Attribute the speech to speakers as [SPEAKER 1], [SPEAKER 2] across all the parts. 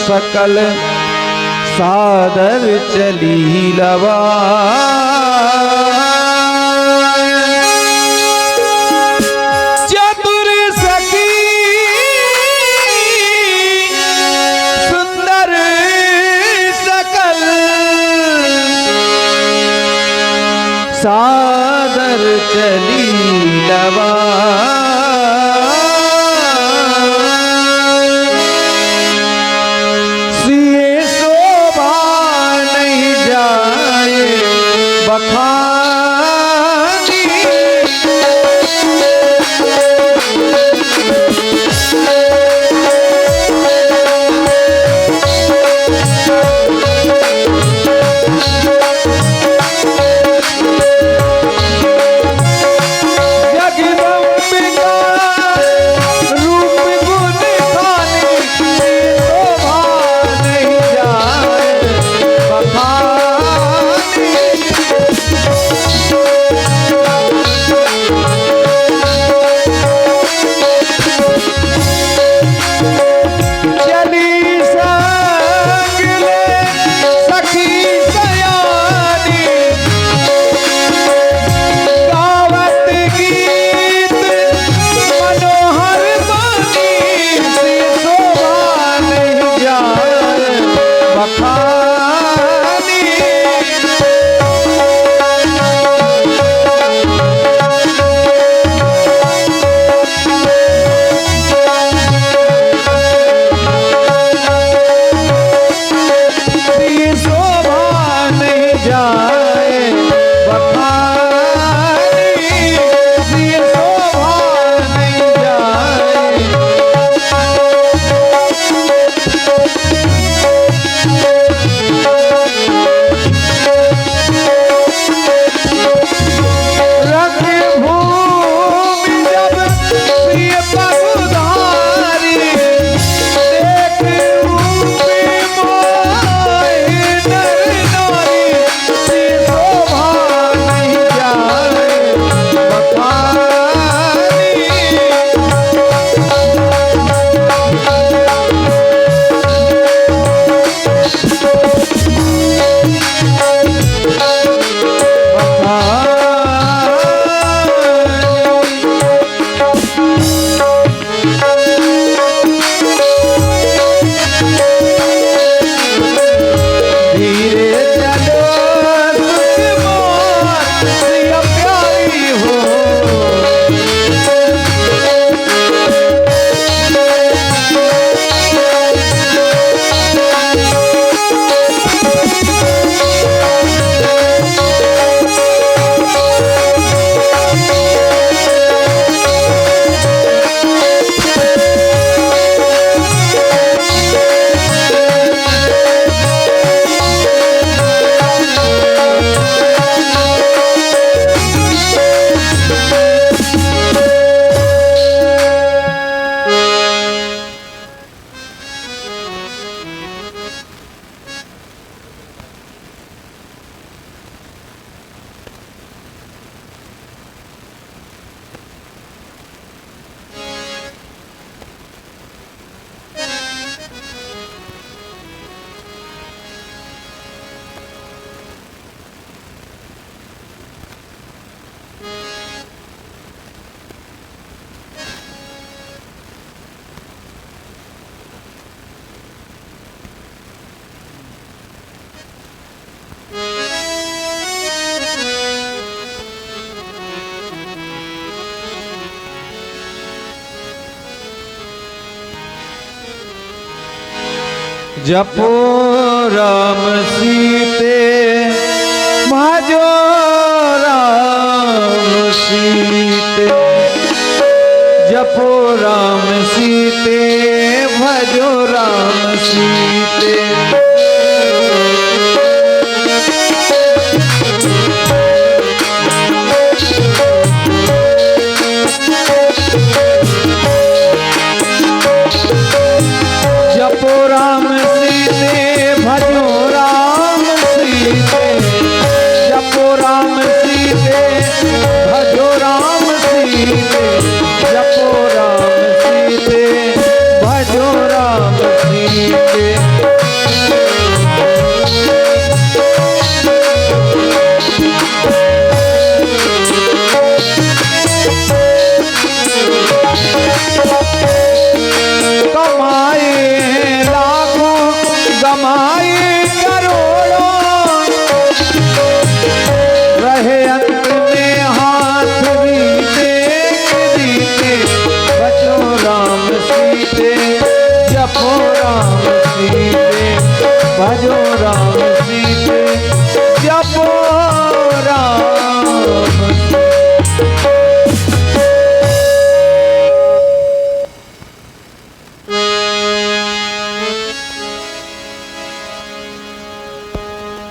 [SPEAKER 1] सकल सादर चली लवा। चतुर सखी सुंदर सकल सादर चली लवा। जपो राम सीते भजो राम सीते, जपो राम सीते भजो राम सीते। जपो राम सीते भजो राम सीते, जपो राम सीते भजो राम सीते, जपो राम सीते भजो राम सीते। जपो राम सीते भजो राम सीते जपो राम।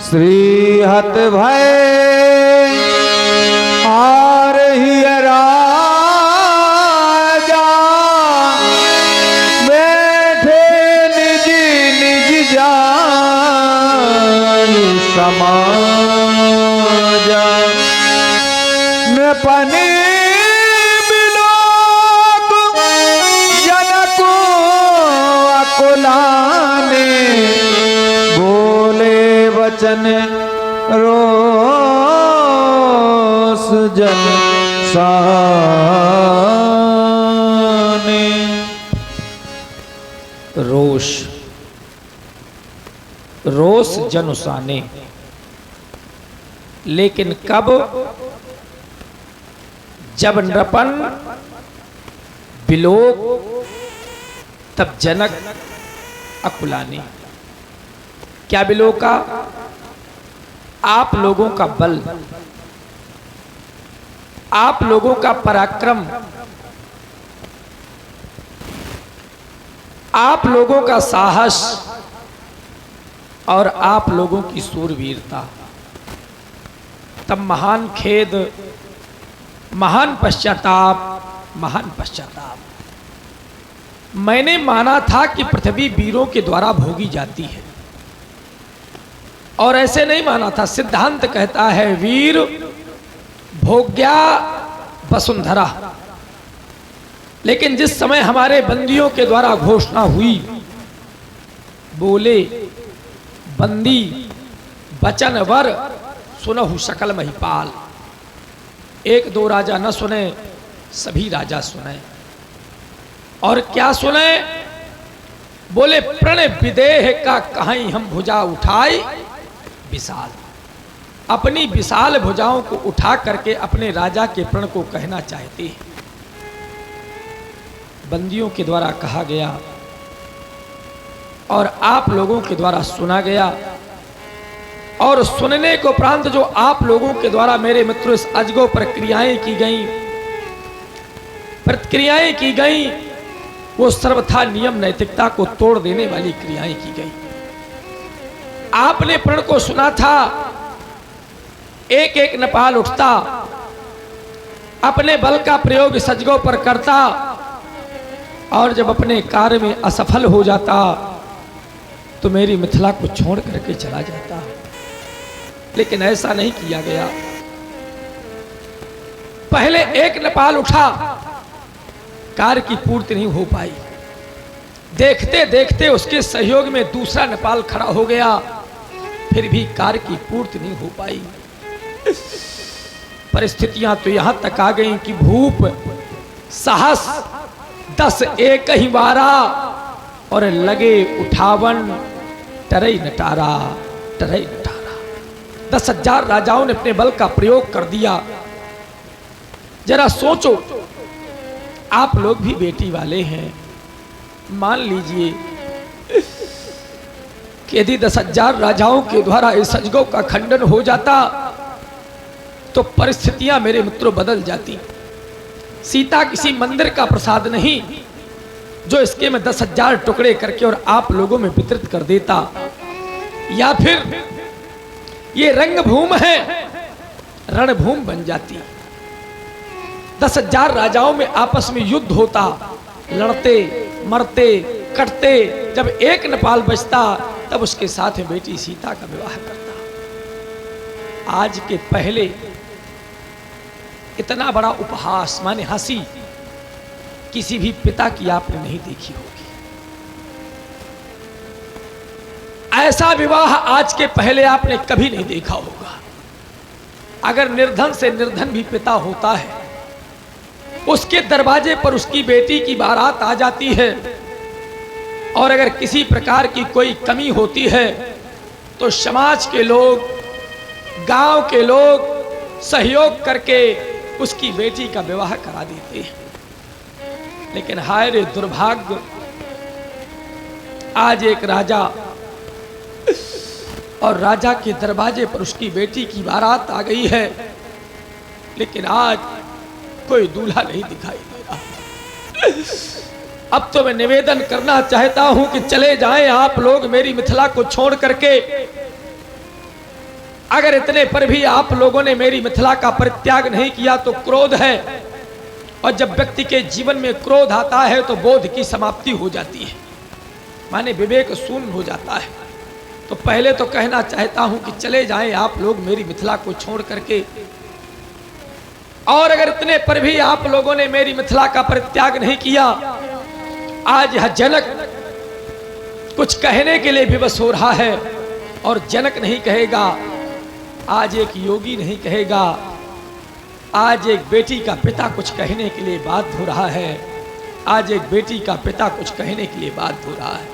[SPEAKER 1] श्री हत भय आर ही राजा बैठे निज निज जान समाजा नृपनि बिलोक जनको अकुलाने बोले वचन रोस जन साने।
[SPEAKER 2] रोष रोष जनुसाने, लेकिन कब? जब नृपन बिलोक तब जनक अकुलाने। क्या बिलोका? आप लोगों का बल, आप लोगों का पराक्रम, आप लोगों का साहस और आप लोगों की सूरवीरता। तब महान खेद, महान पश्चाताप, महान पश्चाताप। मैंने माना था कि पृथ्वी वीरों के द्वारा भोगी जाती है, और ऐसे नहीं माना था। सिद्धांत कहता है वीर भोग्या वसुंधरा। लेकिन जिस समय हमारे बंदियों के द्वारा घोषणा हुई, बोले बंदी बचन वर सुनहु सकल महिपाल। एक दो राजा न सुने, सभी राजा सुने। और क्या सुने? बोले प्रण विदेह का कहीं हम भुजा उठाई विशाल। अपनी विशाल भुजाओं को उठा करके अपने राजा के प्रण को कहना चाहते हैं। बंदियों के द्वारा कहा गया और आप लोगों के द्वारा सुना गया, और सुनने को उपरांत जो आप लोगों के द्वारा मेरे मित्रों इस अजगो प्रक्रियाएं की गई, प्रतिक्रियाएं की गई, वो सर्वथा नियम नैतिकता को तोड़ देने वाली क्रियाएं की गई। आपने प्रण को सुना था, एक एक नपाल उठता, अपने बल का प्रयोग सजगों पर करता, और जब अपने कार्य में असफल हो जाता तो मेरी मिथिला को छोड़ करके चला जाता। लेकिन ऐसा नहीं किया गया। पहले एक नेपाल उठा, कार्य की पूर्ति नहीं हो पाई। देखते देखते उसके सहयोग में दूसरा नेपाल खड़ा हो गया, फिर भी कार्य की पूर्ति नहीं हो पाई। परिस्थितियां तो यहां तक आ गई कि भूप साहस 10 एक ही वारा, और लगे उठावन टरई नटारा, टरई नटारा। 10,000 राजाओं ने अपने बल का प्रयोग कर दिया। जरा सोचो, आप लोग भी बेटी वाले हैं। मान लीजिए कि यदि 10,000 राजाओं के द्वारा इस सजगों का खंडन हो जाता तो परिस्थितियां मेरे मित्रों बदल जाती। सीता किसी मंदिर का प्रसाद नहीं जो इसके में 10,000 टुकड़े करके और आप लोगों में वितरित कर देता, या फिर ये रंगभूमि है, रणभूमि बन जाती। 10,000 राजाओं में आपस में युद्ध होता, लड़ते मरते कटते। जब एक नेपाल बचता तब उसके साथ में बेटी सीता का विवाह करता। आज के पहले इतना बड़ा उपहास माने हंसी किसी भी पिता की आपने नहीं देखी होगी। ऐसा विवाह आज के पहले आपने कभी नहीं देखा होगा। अगर निर्धन से निर्धन भी पिता होता है, उसके दरवाजे पर उसकी बेटी की बारात आ जाती है, और अगर किसी प्रकार की कोई कमी होती है तो समाज के लोग, गांव के लोग सहयोग करके उसकी बेटी का विवाह करा देते हैं। लेकिन हाय रे दुर्भाग्य, आज एक राजा और राजा के दरवाजे पर उसकी बेटी की बारात आ गई है, लेकिन आज कोई दूल्हा नहीं दिखाई दे रहा। अब तो मैं निवेदन करना चाहता हूं कि चले जाएं आप लोग मेरी मिथिला को छोड़ करके। अगर इतने पर भी आप लोगों ने मेरी मिथिला का परित्याग नहीं किया तो क्रोध है, और जब व्यक्ति के जीवन में क्रोध आता है तो बोध की समाप्ति हो जाती है, माने विवेक शून्य हो जाता है। तो पहले तो कहना चाहता हूं कि चले जाएं आप लोग मेरी मिथिला को छोड़ करके। और अगर इतने पर भी आप लोगों ने मेरी मिथिला का परित्याग नहीं किया, आज यह जनक कुछ कहने के लिए विवश हो रहा है, और जनक नहीं कहेगा, आज एक योगी नहीं कहेगा, आज एक बेटी का पिता कुछ कहने के लिए बाध्य हो रहा है, आज एक बेटी का पिता कुछ कहने के लिए बाध्य हो रहा है,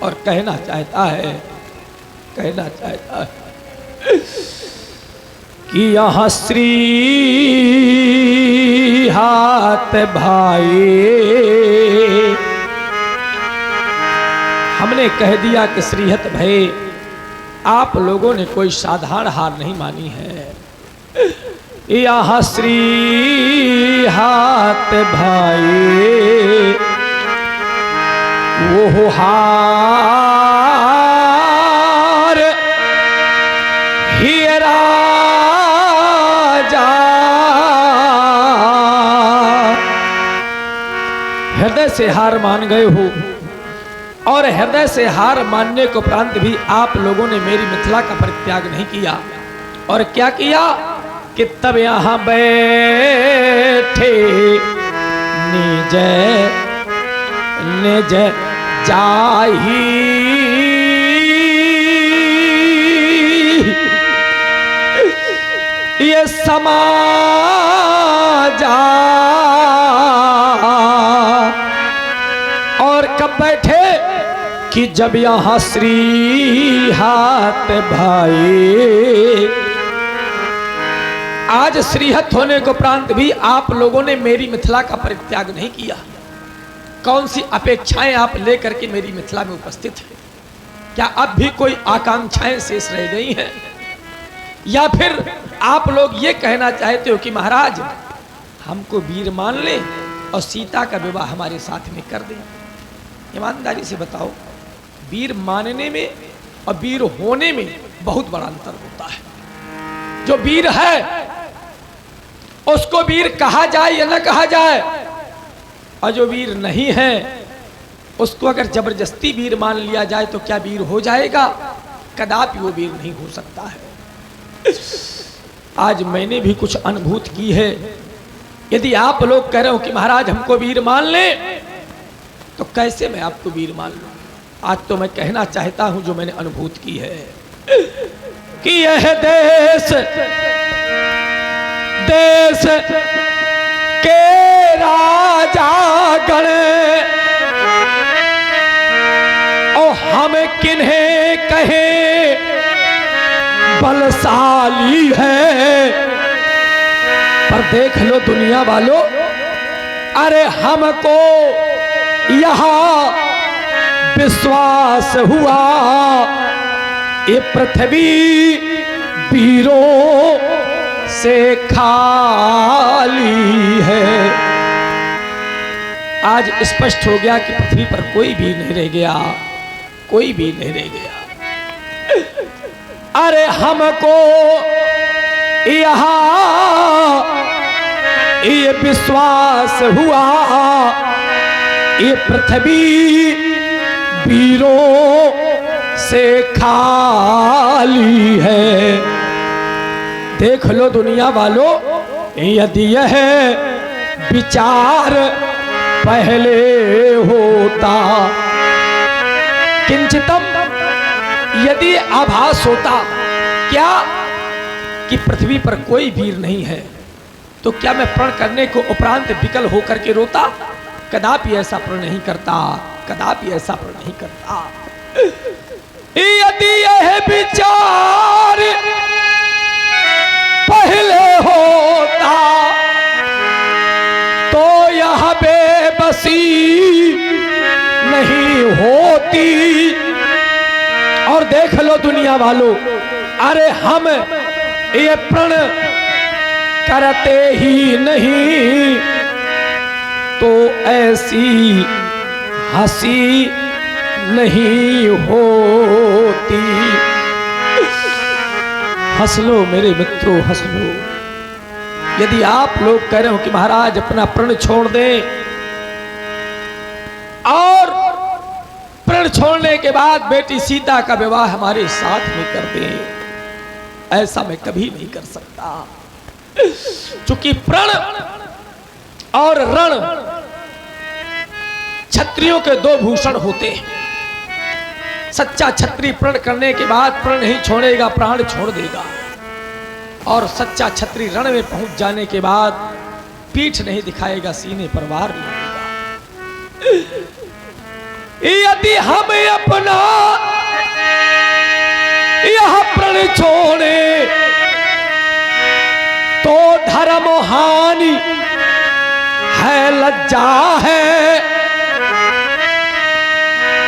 [SPEAKER 2] और कहना चाहता है कि यहाँ श्री हाथ भाई, हमने कह दिया कि श्रीहत भाई आप लोगों ने कोई साधारण हार नहीं मानी है। यहाँ श्री हाथ भाई वो हार ही राजा हृदय से हार मान गए हो, और हृदय से हार मानने को उपरांत भी आप लोगों ने मेरी मिथिला का परित्याग नहीं किया। और क्या किया कि तब यहां बैठे निज निज जाही ये समाजा। और कब बैठे कि जब यहां श्री हाथ भाई, आज श्रीहत होने को उपरांत भी आप लोगों ने मेरी मिथिला का परित्याग नहीं किया। कौन सी अपेक्षाएं आप लेकर के मेरी मिथिला में उपस्थित हैं? क्या अब भी कोई आकांक्षाएं शेष रह गई हैं, या फिर आप लोग ये कहना चाहते हो कि महाराज हमको वीर मान ले और सीता का विवाह हमारे साथ में कर दें? ईमानदारी से बताओ, वीर मानने में और वीर होने में बहुत बड़ा अंतर होता है। जो वीर है उसको वीर कहा जाए या न कहा जाए, और जो वीर नहीं है उसको अगर जबरदस्ती वीर मान लिया जाए तो क्या वीर हो जाएगा? कदापि वो वीर नहीं हो सकता है। आज मैंने भी कुछ अनुभूति की है। यदि आप लोग कह रहे हो कि महाराज हमको वीर मान ले, तो कैसे मैं आपको वीर मान लूं? आज तो मैं कहना चाहता हूं जो मैंने अनुभूति की है कि यह देश देश के राजा गण और हम किन्हें कहे बलशाली है। पर देख लो दुनिया वालों, अरे हमको यहाँ विश्वास हुआ ये पृथ्वी वीरों से खाली है। आज स्पष्ट हो गया कि पृथ्वी पर कोई भी नहीं रह गया, कोई भी नहीं रह गया। अरे हमको यहाँ ये विश्वास हुआ ये पृथ्वी वीरों से खाली है। देख लो दुनिया वालों, यदि यह विचार पहले होता, किंचितम यदि आभास होता क्या कि पृथ्वी पर कोई वीर नहीं है, तो क्या मैं प्रण करने को उपरांत विकल होकर के रोता? कदापि ऐसा प्रण नहीं करता, कदापि ऐसा प्रण नहीं करता। यदि यह विचार पहले होता तो यह बेबसी नहीं होती। देख लो दुनिया वालों, अरे हम ये प्रण करते ही नहीं तो ऐसी हंसी नहीं होती। हंस लो मेरे मित्रों, हंस लो। यदि आप लोग कह रहे हो कि महाराज अपना प्रण छोड़ दें और प्रण छोड़ने के बाद बेटी सीता का विवाह हमारे साथ में कर दें, ऐसा मैं कभी नहीं कर सकता। क्योंकि प्रण और रण क्षत्रियों के दो भूषण होते हैं। सच्चा क्षत्रिय प्रण करने के बाद प्रण नहीं छोड़ेगा, प्राण छोड़ देगा। और सच्चा क्षत्रिय रण में पहुंच जाने के बाद पीठ नहीं दिखाएगा, सीने पर वार लगाएगा। यदि हम अपना यह प्रण छोड़े तो धर्म हानि है, लज्जा है।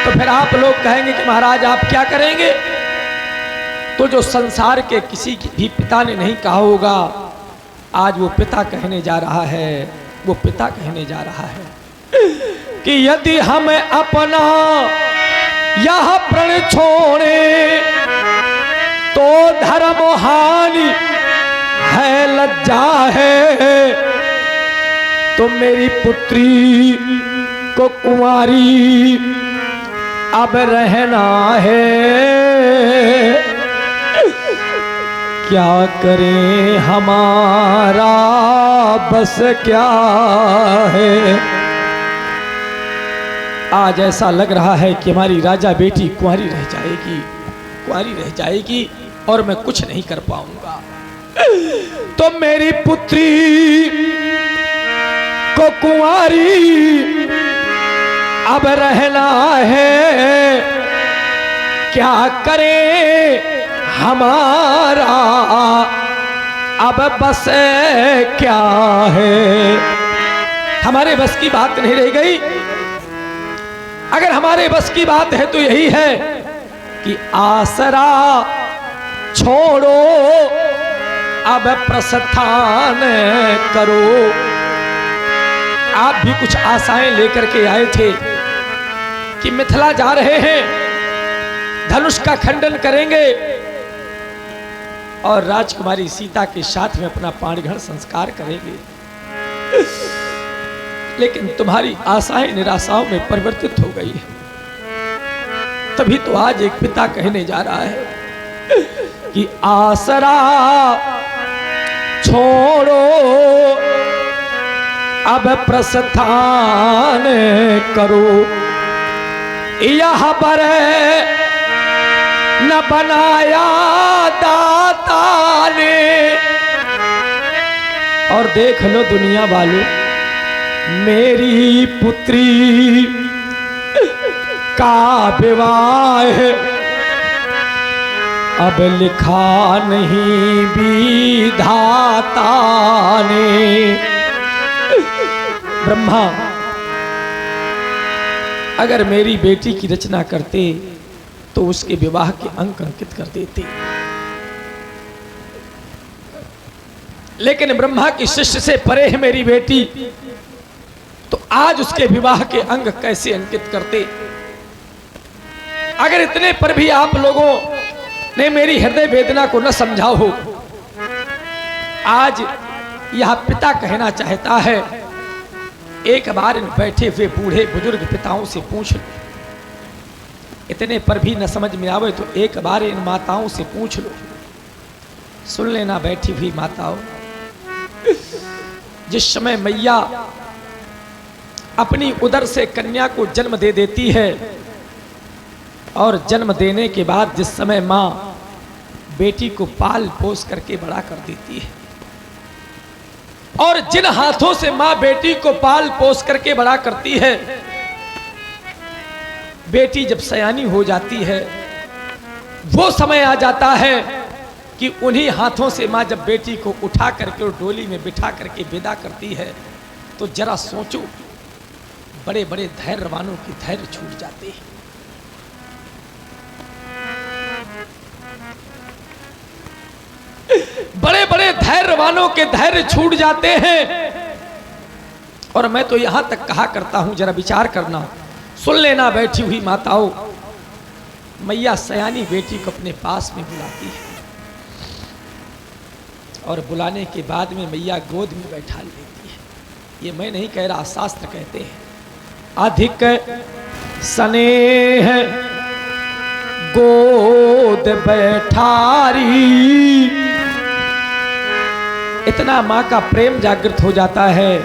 [SPEAKER 2] तो फिर आप लोग कहेंगे कि महाराज आप क्या करेंगे? तो जो संसार के किसी भी पिता ने नहीं कहा होगा, आज वो पिता कहने जा रहा है, वो पिता कहने जा रहा है कि यदि हम अपना यह प्रण छोड़े तो धर्म हानि है, लज्जा है। तो मेरी पुत्री को कुंवारी अब रहना है, क्या करें हमारा बस क्या है। आज ऐसा लग रहा है कि हमारी राजा बेटी कुंवारी रह जाएगी, कुंवारी रह जाएगी और मैं कुछ नहीं कर पाऊंगा। तो मेरी पुत्री को कुंवारी अब रहना है, क्या करे हमारा अब बस क्या है। हमारे बस की बात नहीं रह गई। अगर हमारे बस की बात है तो यही है कि आसरा छोड़ो अब प्रस्थान करो। आप भी कुछ आशाएं लेकर के आए थे कि मिथिला जा रहे हैं, धनुष का खंडन करेंगे और राजकुमारी सीता के साथ में अपना पाणिग्रहण संस्कार करेंगे। लेकिन तुम्हारी आशाएं निराशाओं में परिवर्तित हो गई है। तभी तो आज एक पिता कहने जा रहा है कि आसरा छोड़ो अब प्रस्थान करो, यह पर न बनाया दाता ने। और देख लो दुनिया वालों, मेरी पुत्री का विवाह अब लिखा नहीं विधाता ने। ब्रह्मा अगर मेरी बेटी की रचना करते तो उसके विवाह के अंक अंकित कर देते, लेकिन ब्रह्मा की शिष्य से परे है मेरी बेटी, तो आज उसके विवाह के अंग कैसे अंकित करते। अगर इतने पर भी आप लोगों ने मेरी हृदय वेदना को न समझा हो, आज यह पिता कहना चाहता है, एक बार इन बैठे हुए बूढ़े बुजुर्ग पिताओं से पूछ लो। इतने पर भी न समझ में आवे तो एक बार इन माताओं से पूछ लो। सुन लेना बैठी हुई माताओं, जिस समय मैया अपनी उदर से कन्या को जन्म दे देती है और जन्म देने के बाद जिस समय माँ बेटी को पाल पोस करके बड़ा कर देती है, और जिन हाथों से माँ बेटी को पाल पोस करके बड़ा करती है, बेटी जब सयानी हो जाती है, वो समय आ जाता है कि उन्हीं हाथों से माँ जब बेटी को उठा करके और डोली में बिठा करके विदा करती है, तो जरा सोचो, बड़े बड़े धैर्यवानों की धैर्य छूट जाते हैं। धैर्यवानों के धैर्य छूट जाते हैं। और मैं तो यहां तक कहा करता हूं, जरा विचार करना, सुन लेना बैठी हुई माताओं, मैया सयानी बेटी को अपने पास में बुलाती है और बुलाने के बाद में मैया गोद में बैठा लेती है। ये मैं नहीं कह रहा, शास्त्र कहते हैं, अधिक स्नेह गोद बैठारी। इतना माँ का प्रेम जागृत हो जाता है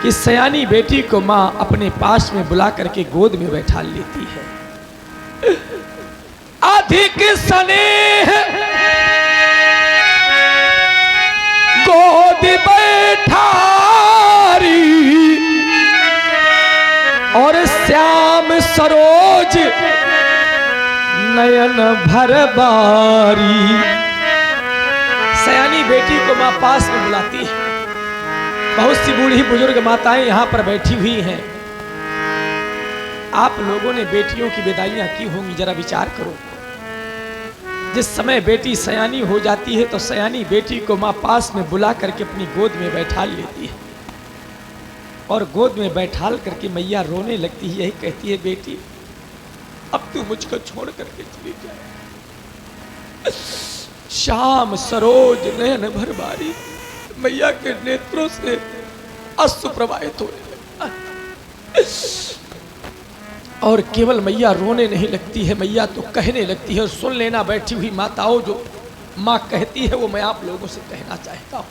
[SPEAKER 2] कि सयानी बेटी को माँ अपने पास में बुला करके गोद में बैठा लेती है। अधिक स्नेह गोद बैठारी और श्याम सरोज नयन भर बारी। सयानी बेटी को मां पास में बुलाती है। बहुत सी बूढ़ी बुजुर्ग माताएं यहां पर बैठी हुई हैं। आप लोगों ने बेटियों की विदाइयां की होंगी, जरा विचार करो। जिस समय बेटी सयानी हो जाती है तो सयानी बेटी को मां पास में बुला करके अपनी गोद में बैठा लेती है और गोद में बैठाल करके मैया रोने लगती है। यही कहती है, बेटी अब तू मुझको छोड़ करके चली जाए। श्याम सरोज नयन भर बारी। मैया के नेत्रों से अश्रु प्रवाहित होने लगता और केवल मैया रोने नहीं लगती है, मैया तो कहने लगती है। और सुन लेना बैठी हुई माताओं, जो माँ कहती है वो मैं आप लोगों से कहना चाहता हूँ।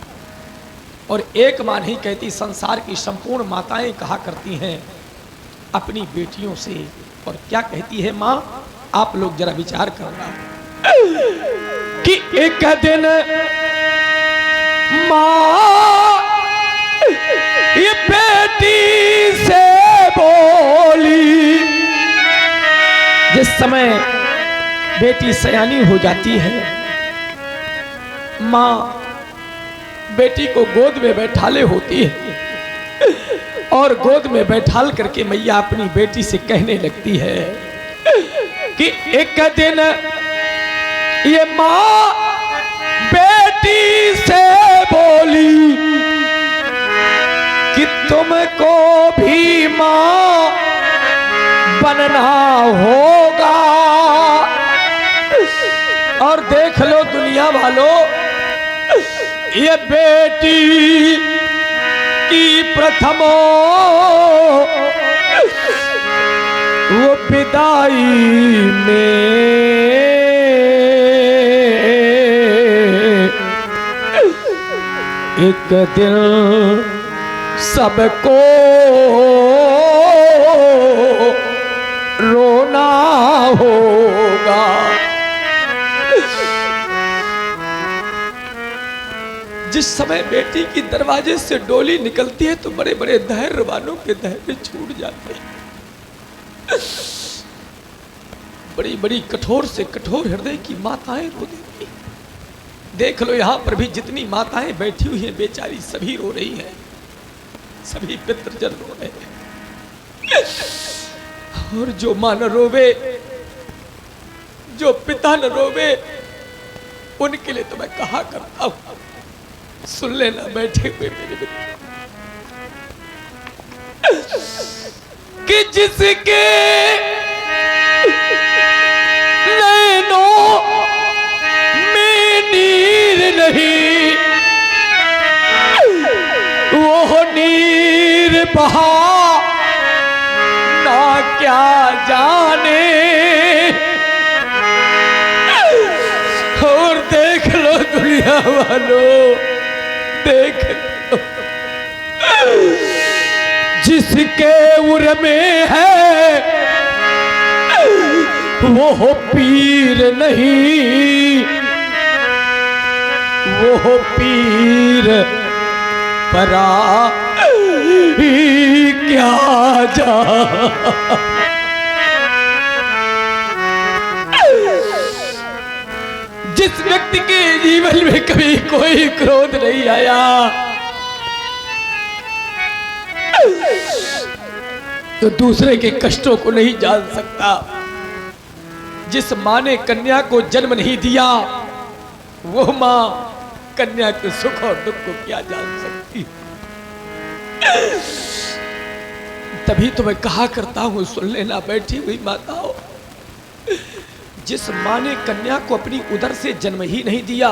[SPEAKER 2] और एक माँ नहीं कहती, संसार की संपूर्ण माताएं कहा करती हैं अपनी बेटियों से। और क्या कहती है माँ, आप लोग जरा विचार करना कि एक दिन माँ ये बेटी से बोली। जिस समय बेटी सयानी हो जाती है, माँ बेटी को गोद में बैठाले होती है और गोद में बैठाल करके मैया अपनी बेटी से कहने लगती है कि एक दिन ये माँ बेटी से बोली कि तुमको भी माँ बनना होगा। और देख लो दुनिया वालों, ये बेटी की प्रथमो वो विदाई में एक दिन सबको रोना होगा। जिस समय बेटी की दरवाजे से डोली निकलती है तो बड़े बड़े धैर्यवानों के धैर्य छूट जाते हैं। बड़ी बड़ी कठोर से कठोर हृदय की माताएं रो देती। देख लो यहाँ पर भी जितनी माताएं बैठी हुई हैं बेचारी सभी रो रही हैं, सभी पितृजन रो रहे हैं। और जो मां न रोवे, जो पिता न रोवे, उनके लिए तो मैं कहा करता हूं, सुन लेना बैठे हुए मेरे मित्र, कि जिसके नैनों में नीर नहीं वो नीर बहा ना क्या जाने। और देख लो दुनिया वालों, देख लो, जिसके उर में है वो पीर नहीं, वो पीर परा ही क्या जा। जिस व्यक्ति के जीवन में कभी कोई क्रोध नहीं आया, तो दूसरे के कष्टों को नहीं जान सकता। जिस माँ ने कन्या को जन्म नहीं दिया, वो माँ कन्या के सुख और दुख को क्या जान सकती। तभी तो मैं कहा करता हूं, सुन लेना बैठी हुई माताओं, जिस मां ने कन्या को अपनी उदर से जन्म ही नहीं दिया,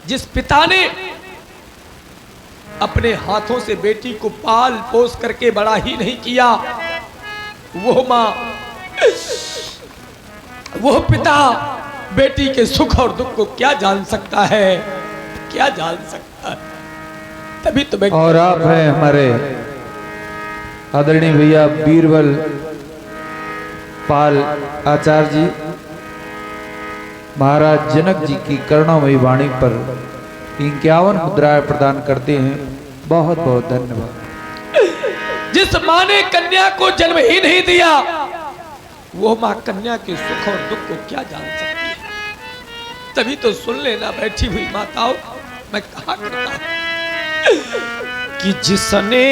[SPEAKER 2] जिस पिता ने अपने हाथों से बेटी को पाल पोस करके बड़ा ही नहीं किया, वो मां, वो पिता बेटी के सुख और दुख को क्या जान सकता है, क्या जान सकता है। तभी तो मैं
[SPEAKER 1] और आप हैं हमारे आदरणीय भैया बीरबल पाल आचार्य जी, महाराज जनक जी की करुणामयी वाणी पर 51 मुद्राएं प्रदान करते हैं। बहुत बहुत धन्यवाद।
[SPEAKER 2] जिस मां ने कन्या को जन्म ही नहीं दिया, वो मां कन्या के सुख और दुख को क्या जान सकती है। तभी तो सुन लेना बैठी हुई माताओं, मैं कहा करता हूं कि जिसने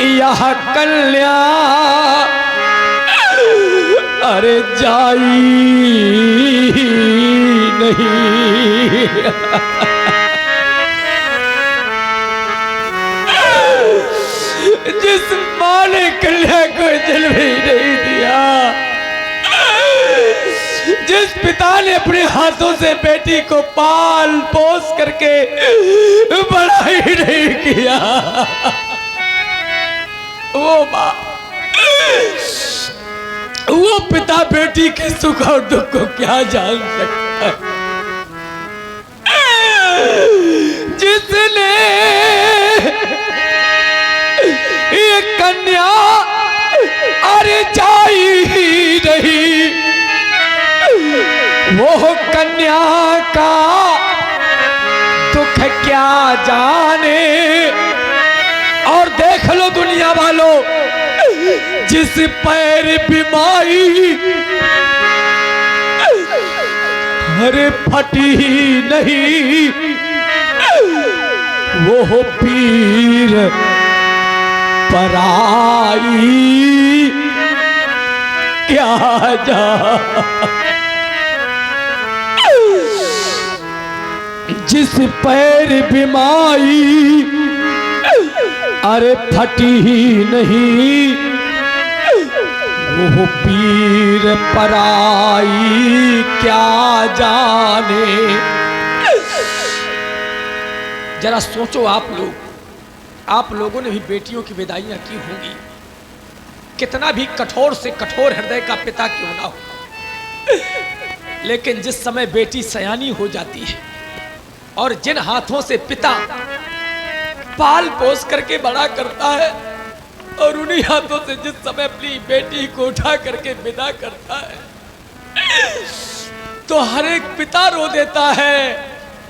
[SPEAKER 2] यह कन्या अरे जाई नहीं, जिस मां ने कन्या को जन्म ही नहीं दिया, जिस पिता ने अपने हाथों से बेटी को पाल पोस करके बड़ा ही नहीं किया, वो मां, वो पिता बेटी के सुख और दुख को क्या जान सकता है। जिसने ये कन्या अरे जाई ही नहीं, वो कन्या का दुख क्या जाने। और देख लो दुनिया वालों, जिस पैर बीमारी अरे फटी नहीं, वो पीर पराई क्या जा। जिस पैर बीमारी अरे फटी ही नहीं, वो पीर पराई क्या जाने। जरा सोचो आप लोगों ने भी बेटियों की विदाइयां की होंगी, कितना भी कठोर से कठोर हृदय का पिता क्यों ना हो, लेकिन जिस समय बेटी सयानी हो जाती है और जिन हाथों से पिता पाल पोस करके बड़ा करता है, और उन्हीं हाथों से जिस समय अपनी बेटी को उठा करके विदा करता है, तो हर एक पिता रो देता है,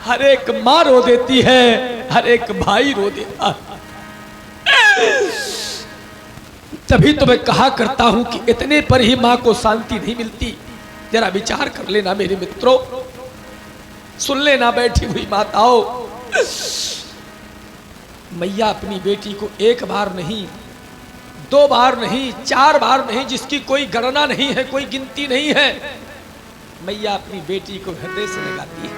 [SPEAKER 2] हर एक माँ रो देती है, हर एक भाई रो देता है। तभी तो मैं कहा करता हूं कि इतने पर ही मां को शांति नहीं मिलती। जरा विचार कर लेना मेरे मित्रों, सुन लेना बैठी हुई माताओं, मैया अपनी बेटी को एक बार नहीं, दो बार नहीं, चार बार नहीं, जिसकी कोई गणना नहीं है, कोई गिनती नहीं है, मैया अपनी बेटी को हृदय से लगाती है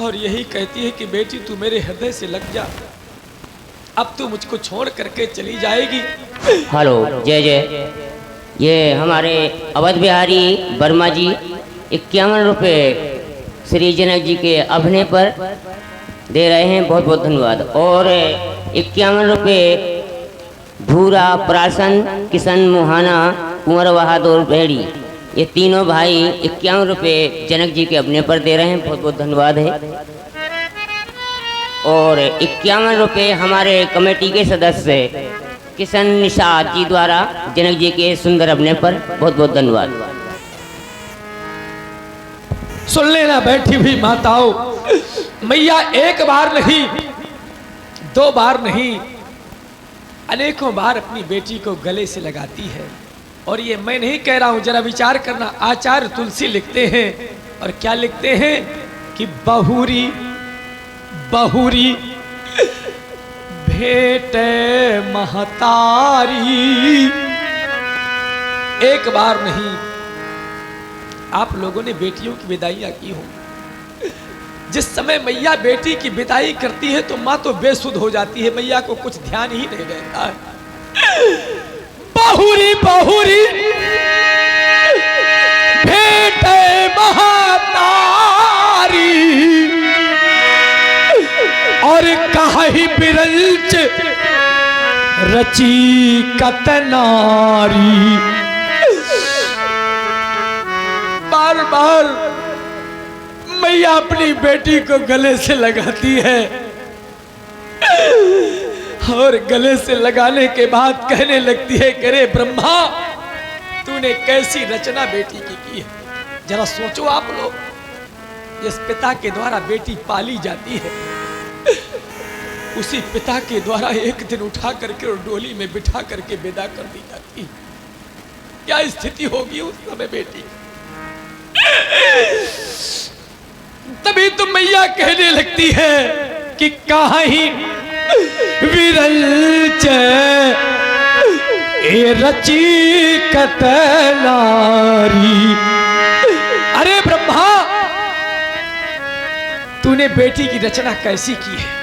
[SPEAKER 2] और यही कहती है कि बेटी तू मेरे हृदय से लग जा, अब तू मुझको छोड़ करके चली जाएगी।
[SPEAKER 3] हेलो जय जय। ये हमारे अवध बिहारी वर्मा जी 51 रुपये श्री जनक जी के अभिनय पर दे रहे हैं, बहुत बहुत धन्यवाद। और 51 रुपये भूरा प्रासन किशन मुहाना कुंवर बहादुर भेड़ी, ये तीनों भाई 51 रुपये जनक जी के अभिनय पर दे रहे हैं, बहुत बहुत धन्यवाद है। और 51 रुपये हमारे कमेटी के सदस्य किशन निषाद जी द्वारा जनक जी के सुंदर अभिनय पर बहुत बहुत धन्यवाद।
[SPEAKER 2] सुन लेना बैठी हुई माताओं, मैया एक बार नहीं, दो बार नहीं, अनेकों बार अपनी बेटी को गले से लगाती है। और ये मैं नहीं कह रहा हूं, जरा विचार करना, आचार्य तुलसी लिखते हैं, और क्या लिखते हैं कि बहुरी बहुरी भेंट महतारी, एक बार नहीं, आप लोगों ने बेटियों की विदाइयां की हो। जिस समय मैया बेटी की विदाई करती है तो माँ तो बेसुध हो जाती है, मैया को कुछ ध्यान ही नहीं रहता है। बहुरी बहुरी भेटे महातारी और कहीं बिरंच रची कतनारी। बार बार मैया अपनी बेटी को गले से लगाती है और गले से लगाने के बाद कहने लगती है, करे ब्रह्मा तूने कैसी रचना बेटी की है। जरा सोचो आप लोग, जिस पिता के द्वारा बेटी पाली जाती है उसी पिता के द्वारा एक दिन उठा करके और डोली में बिठा करके विदा कर दी जाती है। क्या स्थिति होगी उस समय बेटी। तभी तो मैया कहने लगती है कि कहीं विरंच ए रची कतनारी। अरे ब्रह्मा तूने बेटी की रचना कैसी की है।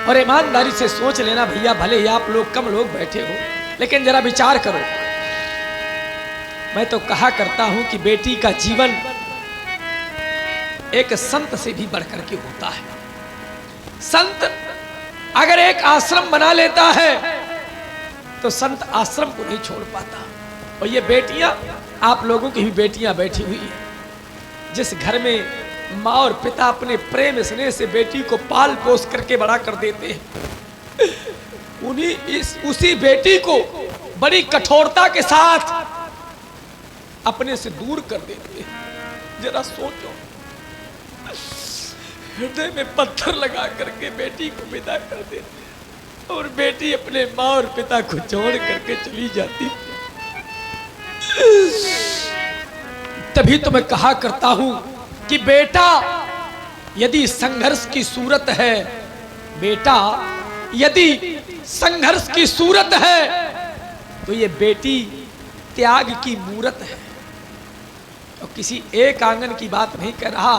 [SPEAKER 2] और ईमानदारी से सोच लेना भैया, भले ही आप लोग कम लोग बैठे हो लेकिन जरा विचार करो। मैं तो कहा करता हूं कि बेटी का जीवन एक संत से भी बढ़कर के होता है। संत अगर एक आश्रम बना लेता है तो संत आश्रम को नहीं छोड़ पाता। और ये बेटियां, आप लोगों की भी बेटियां बैठी हुई हैं, जिस घर में माँ और पिता अपने प्रेम स्नेह से बेटी को पाल पोस करके बड़ा कर देते हैं, उसी बेटी को बड़ी कठोरता के साथ अपने से दूर कर देते हैं। जरा सोचो, हृदय में पत्थर लगा करके बेटी को विदा कर देते और बेटी अपने माँ और पिता को छोड़ करके चली जाती। तभी तो मैं कहा करता हूं कि बेटा यदि संघर्ष की सूरत है, बेटा यदि संघर्ष की सूरत है तो ये बेटी त्याग की मूरत है। और किसी एक आंगन की बात नहीं कर रहा,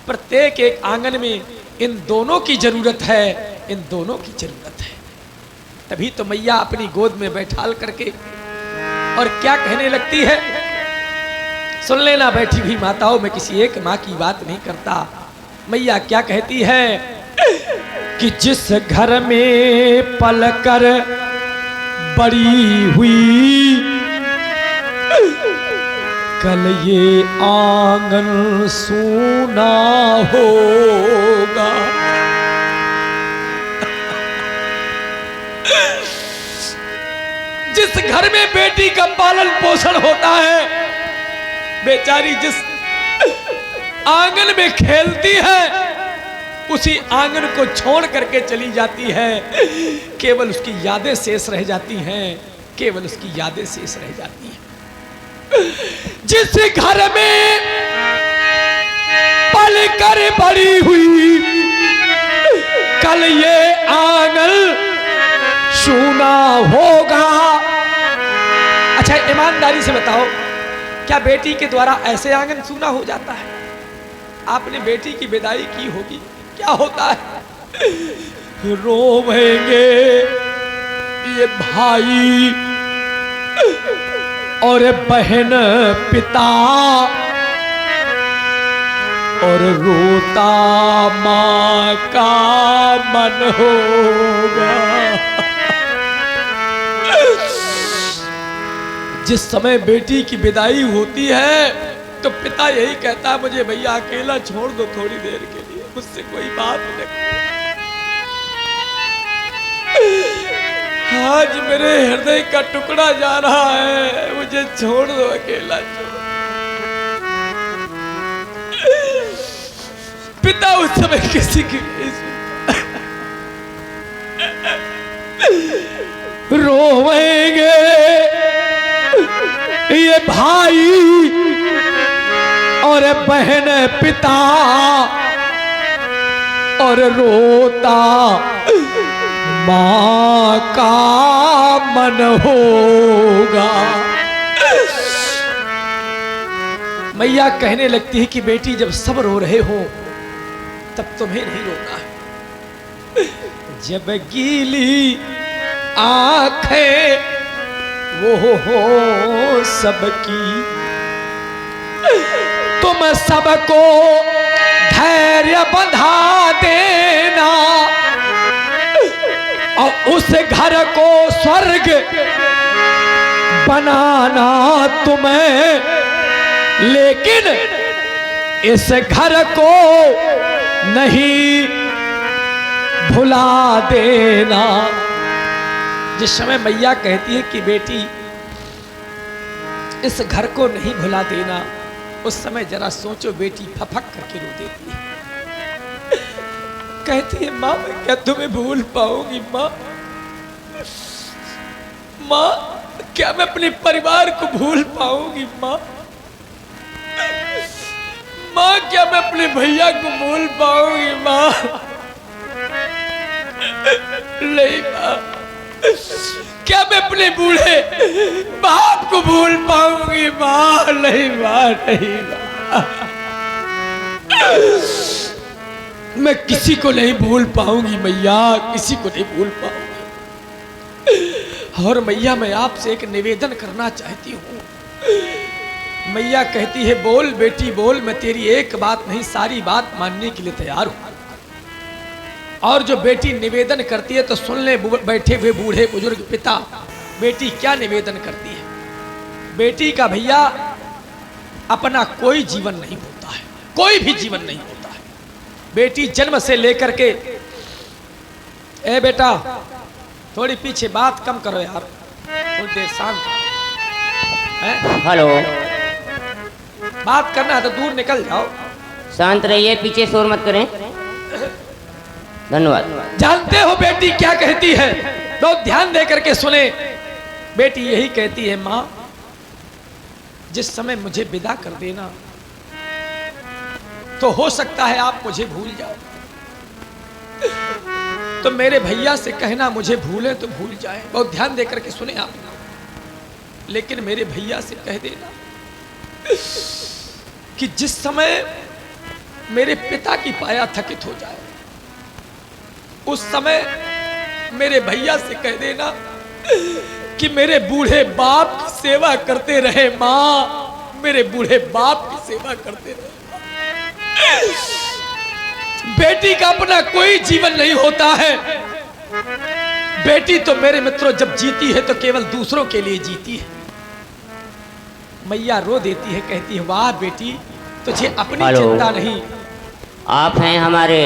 [SPEAKER 2] प्रत्येक एक आंगन में इन दोनों की जरूरत है, इन दोनों की जरूरत है। तभी तो मैया अपनी गोद में बैठाल करके और क्या कहने लगती है, सुन लेना बैठी हुई माताओं, मैं किसी एक माँ की बात नहीं करता। मैया क्या कहती है कि जिस घर में पलकर बड़ी हुई कल ये आंगन सूना होगा। जिस घर में बेटी का पालन पोषण होता है, बेचारी जिस आंगन में खेलती है उसी आंगन को छोड़ करके चली जाती है, केवल उसकी यादें शेष रह जाती हैं, केवल उसकी यादें शेष रह जाती हैं। जिस घर में पलकर बड़ी हुई कल ये आंगन सूना होगा। अच्छा ईमानदारी से बताओ, क्या बेटी के द्वारा ऐसे आंगन सूना हो जाता है? आपने बेटी की विदाई की होगी, क्या होता है? रोवेंगे ये भाई और बहन पिता और रोता माँ का मन होगा। जिस समय बेटी की विदाई होती है तो पिता यही कहता है, मुझे भैया अकेला छोड़ दो थोड़ी देर के लिए, मुझसे कोई बात नहीं। आज मेरे हृदय का टुकड़ा जा रहा है, मुझे छोड़ दो, अकेला छोड़। पिता उस समय किसी की नहीं सुनता। रोवेंगे ये भाई और बहन पिता और रोता माँ का मन होगा। मैया कहने लगती है कि बेटी जब सब रो रहे हो तब तुम्हें नहीं रोना है। जब गीली आंखें वो हो सबकी, तुम सबको धैर्य बंधा देना और उस घर को स्वर्ग बनाना तुम्हें, लेकिन इस घर को नहीं भुला देना। जिस समय मैया कहती है कि बेटी इस घर को नहीं भुला देना, उस समय जरा सोचो बेटी फफक करके रो देती है। कहती है माँ मैं क्या तुम्हें भूल पाऊंगी माँ, माँ क्या मैं अपने परिवार को भूल पाऊंगी माँ, माँ क्या मैं अपने भैया को भूल पाऊंगी माँ, नहीं माँ क्या मैं अपने बूढ़े बाप को भूल पाऊंगी माँ, नहीं माँ नहीं माँ, मैं किसी को नहीं भूल पाऊंगी मैया, किसी को नहीं भूल पाऊंगी। और मैया मैं आपसे एक निवेदन करना चाहती हूँ। मैया कहती है बोल बेटी बोल, मैं तेरी एक बात नहीं सारी बात मानने के लिए तैयार हूँ। और जो बेटी निवेदन करती है तो सुन ले बैठे हुए बूढ़े बुजुर्ग पिता, बेटी क्या निवेदन करती है। बेटी का भैया अपना कोई जीवन नहीं होता है, कोई भी जीवन नहीं होता है। बेटी जन्म से लेकर के, ए बेटा थोड़ी पीछे बात कम करो यार, थोड़ी देर शांत है।
[SPEAKER 3] हेलो,
[SPEAKER 2] बात करना है तो दूर निकल जाओ,
[SPEAKER 3] शांत रहिए, पीछे शोर मत करें। धन्यवाद।
[SPEAKER 2] जानते हो बेटी क्या कहती है, बहुत ध्यान दे करके सुने। बेटी यही कहती है माँ जिस समय मुझे विदा कर देना तो हो सकता है आप मुझे भूल जाओ, तो मेरे भैया से कहना मुझे भूले तो भूल जाए। बहुत ध्यान दे करके सुने आप, लेकिन मेरे भैया से कह देना कि जिस समय मेरे पिता की पाया थकित हो जाए उस समय मेरे भैया से कह देना कि मेरे बूढ़े बाप की सेवा करते रहे माँ, मेरे बूढ़े बाप की सेवा करते रहे। बेटी का अपना कोई जीवन नहीं होता है। बेटी तो मेरे मित्रों जब जीती है तो केवल दूसरों के लिए जीती है। मैया रो देती है, कहती है वाह बेटी तुझे अपनी चिंता नहीं।
[SPEAKER 3] आप हैं हमारे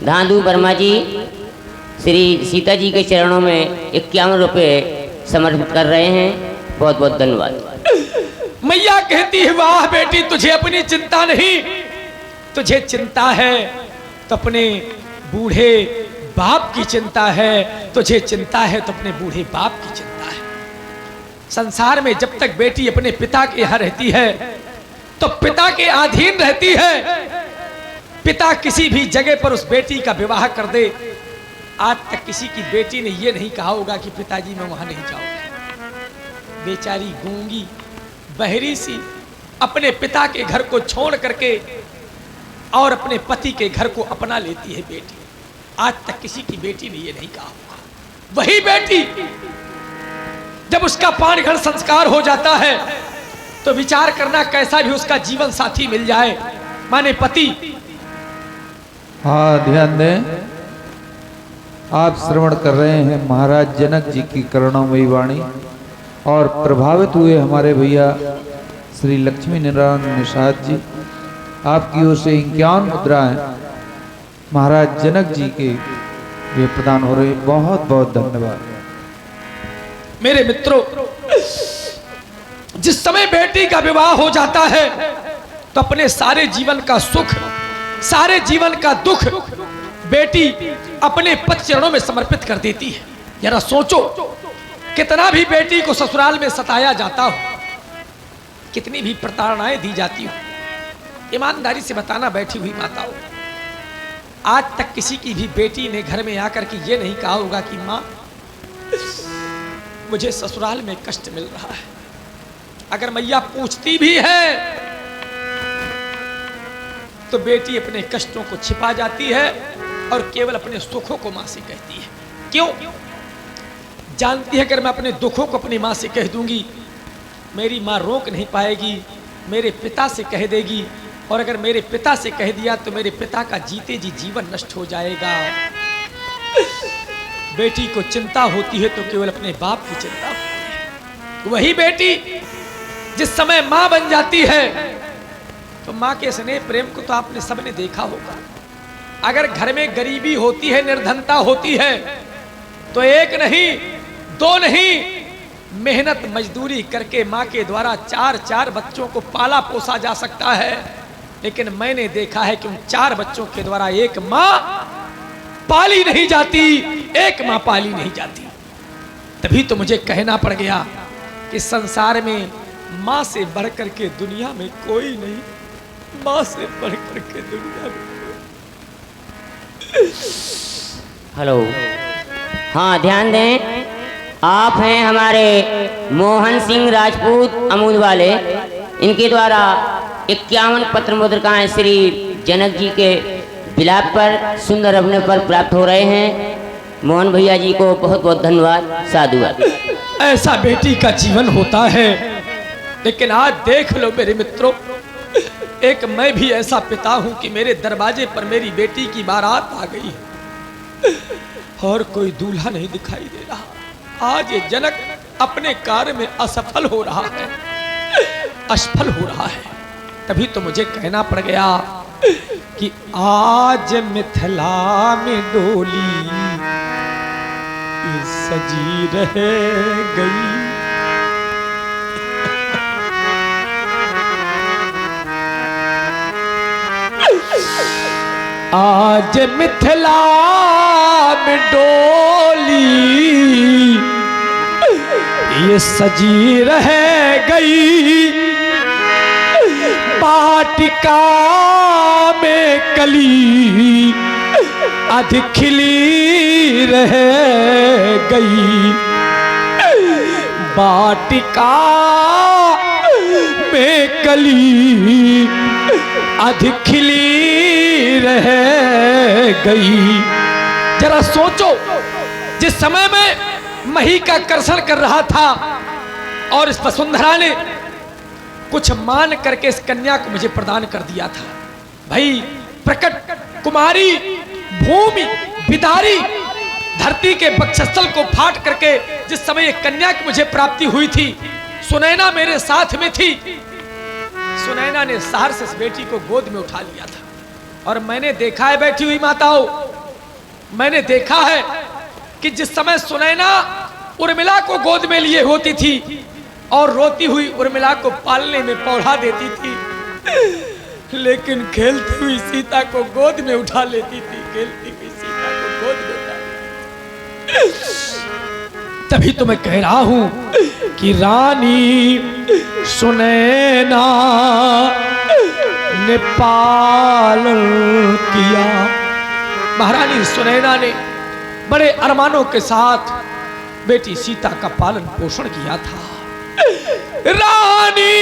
[SPEAKER 3] धांधु वर्मा जी, श्री सीता जी के चरणों में 51 रुपए समर्पित कर रहे हैं, बहुत बहुत धन्यवाद।
[SPEAKER 2] मैया कहती है वाह बेटी तुझे अपनी चिंता नहीं, तुझे चिंता है तो अपने बूढ़े बाप की चिंता है, तुझे चिंता है तो अपने बूढ़े बाप की चिंता है। संसार में जब तक बेटी अपने पिता के यहाँ रहती है तो पिता के अधीन रहती है। पिता किसी भी जगह पर उस बेटी का विवाह कर दे, आज तक किसी की बेटी ने यह नहीं कहा होगा कि पिताजी मैं वहां नहीं जाऊंगी। बेचारी गूंगी बहरी सी अपने पिता के घर को छोड़ करके और अपने पति के घर को अपना लेती है बेटी। आज तक किसी की बेटी ने यह नहीं कहा होगा। वही बेटी जब उसका पाणिग्रहण संस्कार हो जाता है तो विचार करना कैसा भी उसका जीवन साथी मिल जाए, माने पति।
[SPEAKER 1] हाँ ध्यान दें, आप श्रवण कर रहे हैं महाराज जनक जी की करुणामयी वाणी और प्रभावित हुए हमारे भैया श्री लक्ष्मी नारायण निषाद जी, आपकी ओर से 51 मुद्राएं महाराज जनक जी के ये प्रदान हो रहे, बहुत बहुत धन्यवाद।
[SPEAKER 2] मेरे मित्रों जिस समय बेटी का विवाह हो जाता है तो अपने सारे जीवन का सुख, सारे जीवन का दुख बेटी अपने पति चरणों में समर्पित कर देती है। जरा सोचो कितना भी बेटी को ससुराल में सताया जाता हो, कितनी भी प्रताड़नाएं दी जाती हो, ईमानदारी से बताना बैठी हुई माताओं, आज तक किसी की भी बेटी ने घर में आकर के ये नहीं कहा होगा कि माँ मुझे ससुराल में कष्ट मिल रहा है। अगर मैया पूछती भी है तो बेटी अपने कष्टों को छिपा जाती है और केवल अपने सुखों को माँ से कहती है। क्यों? जानती है अगर मैं अपने दुखों को अपनी माँ से कह दूंगी, मेरी माँ रोक नहीं पाएगी, मेरे पिता से कह देगी, और अगर मेरे पिता से कह दिया तो मेरे पिता का जीते जी जीवन नष्ट हो जाएगा। बेटी को चिंता होती है तो केवल अपने बाप की चिंता होती है। वही बेटी जिस समय माँ बन जाती है तो माँ के स्नेह प्रेम को तो आपने सबने देखा होगा। अगर घर में गरीबी होती है, निर्धनता होती है, तो एक नहीं, दो नहीं, मेहनत मजदूरी करके माँ के द्वारा 4-4 बच्चों को पाला पोसा जा सकता है। लेकिन मैंने देखा है कि उन 4 बच्चों के द्वारा एक माँ पाली नहीं जाती, एक माँ पाली नहीं जाती। तभी तो मुझे कहना पड़ गया कि संसार में माँ से बढ़कर के दुनिया में कोई नहीं, माँ से बढ़कर के दुनिया में।
[SPEAKER 3] हेलो, हाँ ध्यान दें, आप हैं हमारे मोहन सिंह राजपूत अमूद वाले। इनके द्वारा 51 पत्र मुद्रिकाएं श्री जनक जी के विलाप पर सुंदर अभिनय पर प्राप्त हो रहे हैं। मोहन भैया जी को बहुत बहुत धन्यवाद, साधुवाद।
[SPEAKER 2] ऐसा बेटी का जीवन होता है, लेकिन आज देख लो मेरे मित्रों, एक मैं भी ऐसा पिता हूं कि मेरे दरवाजे पर मेरी बेटी की बारात आ गई है और कोई दूल्हा नहीं दिखाई दे रहा। आज ये जनक अपने कार्य में असफल हो रहा है, असफल हो रहा है। तभी तो मुझे कहना पड़ गया कि आज मिथिला में डोली सजी रह गई। आज मिथिला में डोली ये सजी रह गई, वाटिका में कली अधिक खिली रह गई, वाटिका में कली अधिक खिली रह गई। जरा सोचो, जिस समय में मही का कर्षण कर रहा था और इस वसुंधरा ने कुछ मान करके इस कन्या को मुझे प्रदान कर दिया था। भाई प्रकट कुमारी भूमि बिदारी धरती के वक्षस्थल को फाट करके जिस समय एक कन्या की मुझे प्राप्ति हुई थी, सुनैना मेरे साथ में थी। सुनैना ने सहर से इस बेटी को गोद में उठा लिया था और मैंने देखा है बैठी हुई माताओं, मैंने देखा है कि जिस समय सुनैना उर्मिला को गोद में लिए होती थी और रोती हुई उर्मिला को पालने में पौधा देती थी, लेकिन खेलती हुई सीता को गोद में उठा लेती थी, खेलती हुई सीता को गोद में उठा लेती थी। तभी तो मैं कह रहा हूं कि रानी सुनैना ने पालन किया। महारानी सुनैना ने बड़े अरमानों के साथ बेटी सीता का पालन पोषण किया था। रानी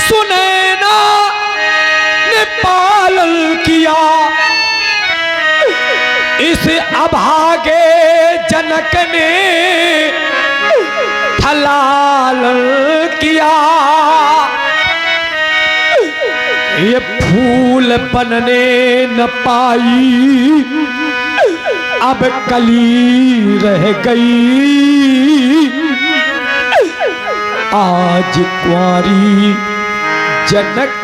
[SPEAKER 2] सुनैना ने पालन किया, इस अभागे जनक ने थलालन किया। ये फूल बनने न पाई, अब कली रह गई, आज कुंवारी जनक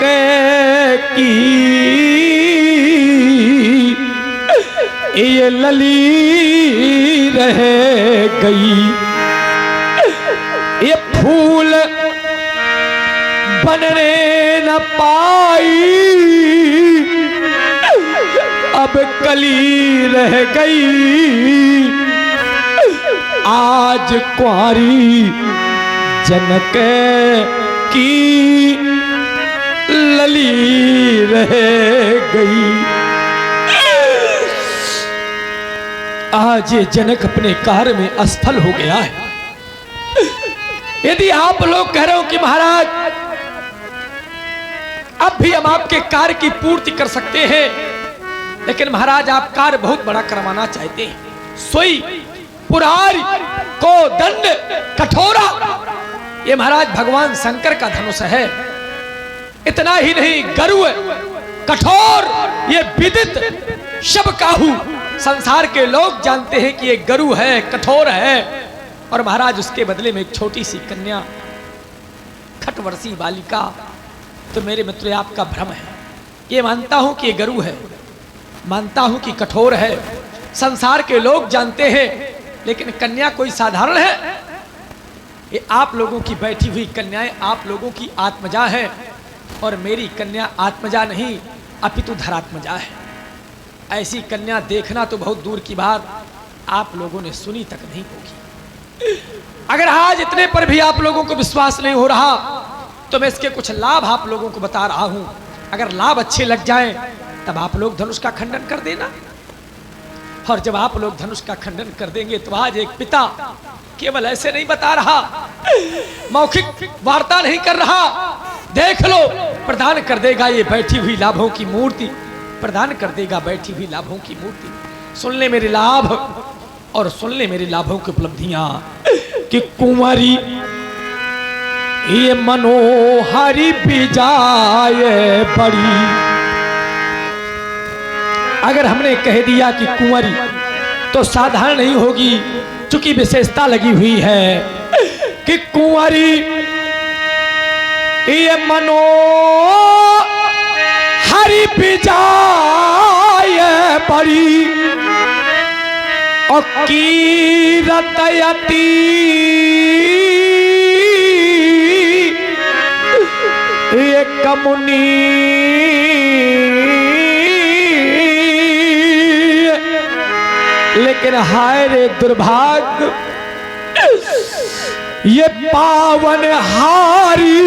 [SPEAKER 2] की ये लली रह गई। ये फूल बनने न पाई, अब कली रह गई, आज कुंवारी जनक की लली रह गई। आज ये जनक अपने कार्य में असफल हो गया है। यदि आप लोग कह रहे हो कि महाराज अब भी हम आपके कार्य की पूर्ति कर सकते हैं, लेकिन महाराज आप कार्य बहुत बड़ा करवाना चाहते हैं। सोई पुरारी को दंड कठोरा, ये महाराज भगवान शंकर का धनुष है। इतना ही नहीं, गरु कठोर, ये विदित शब काहू, संसार के लोग जानते हैं कि ये गरु है, कठोर है। और महाराज उसके बदले में एक छोटी सी कन्या, खटवर्षी बालिका। तो मेरे मित्र आपका भ्रम है। ये मानता हूं कि ये गरु है, मानता हूं कि कठोर है, संसार के लोग जानते हैं, लेकिन कन्या कोई साधारण है? ये आप लोगों की बैठी हुई कन्याएं आप लोगों की आत्मजा है, और मेरी कन्या आत्मजा नहीं अपितु धरात्मजा है। ऐसी कन्या देखना तो बहुत दूर की बात, आप लोगों ने सुनी तक नहीं होगी। अगर आज इतने पर भी आप लोगों को विश्वास नहीं हो रहा, तो मैं इसके कुछ लाभ आप लोगों को बता रहा हूं। अगर लाभ अच्छे लग जाएं, तब आप लोग धनुष का खंडन कर देना। और जब आप लोग धनुष का खंडन कर देंगे, तो आज एक पिता केवल ऐसे नहीं बता रहा, मौखिक वार्ता नहीं कर रहा, देख लो, प्रदान कर देगा ये बैठी हुई लाभों की मूर्ति, प्रदान कर देगा बैठी हुई लाभों की मूर्ति। सुन ले मेरे लाभ और सुन ले मेरे लाभों की उपलब्धियां, कि कुंवरी ये मनोहरी बिजाए बड़ी। अगर हमने कह दिया कि कुंवरी, तो साधारण नहीं होगी, चूंकि विशेषता लगी हुई है कि कुंवरी ये मनोहरी बिजाए बड़ी, और कीरतयती ये कमुनी, लेकिन हाय रे दुर्भाग्य, ये पावन हारी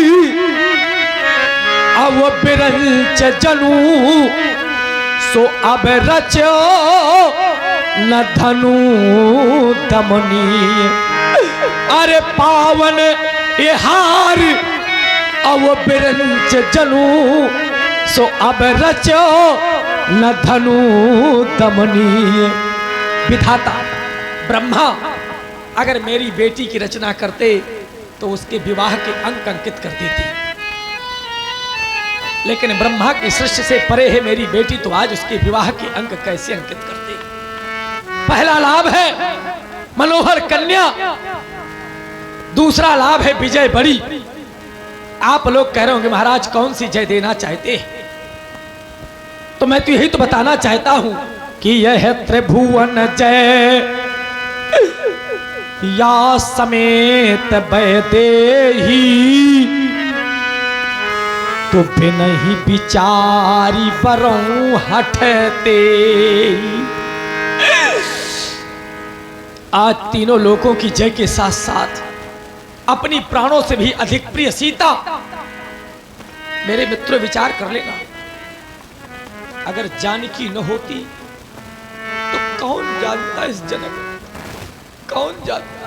[SPEAKER 2] अब बिरंच जनू, सो अब रचो न धनु दमनी। अरे पावन ये हार अब बिरंच जनू, सो अब रचो न धनु दमनी। विधाता ब्रह्मा अगर मेरी बेटी की रचना करते, तो उसके विवाह के अंक अंकित कर देती, लेकिन ब्रह्मा की सृष्टि से परे है मेरी बेटी, तो आज उसके विवाह के अंक कैसे अंकित करते? पहला लाभ है मनोहर कन्या, दूसरा लाभ है विजय बड़ी। आप लोग कह रहे होंगे महाराज कौन सी जय देना चाहते हैं? तो मैं तो यही तो बताना चाहता हूं कि यह है त्रिभुवन जय या समेत बैदेही, तो बिनहि बिचारी बरऊं हठते। आज तीनों लोगों की जय के साथ साथ अपनी प्राणों से भी अधिक प्रिय सीता। मेरे मित्रों विचार कर लेना, अगर जानकी न होती तो कौन जानता इस जनक, कौन जानता?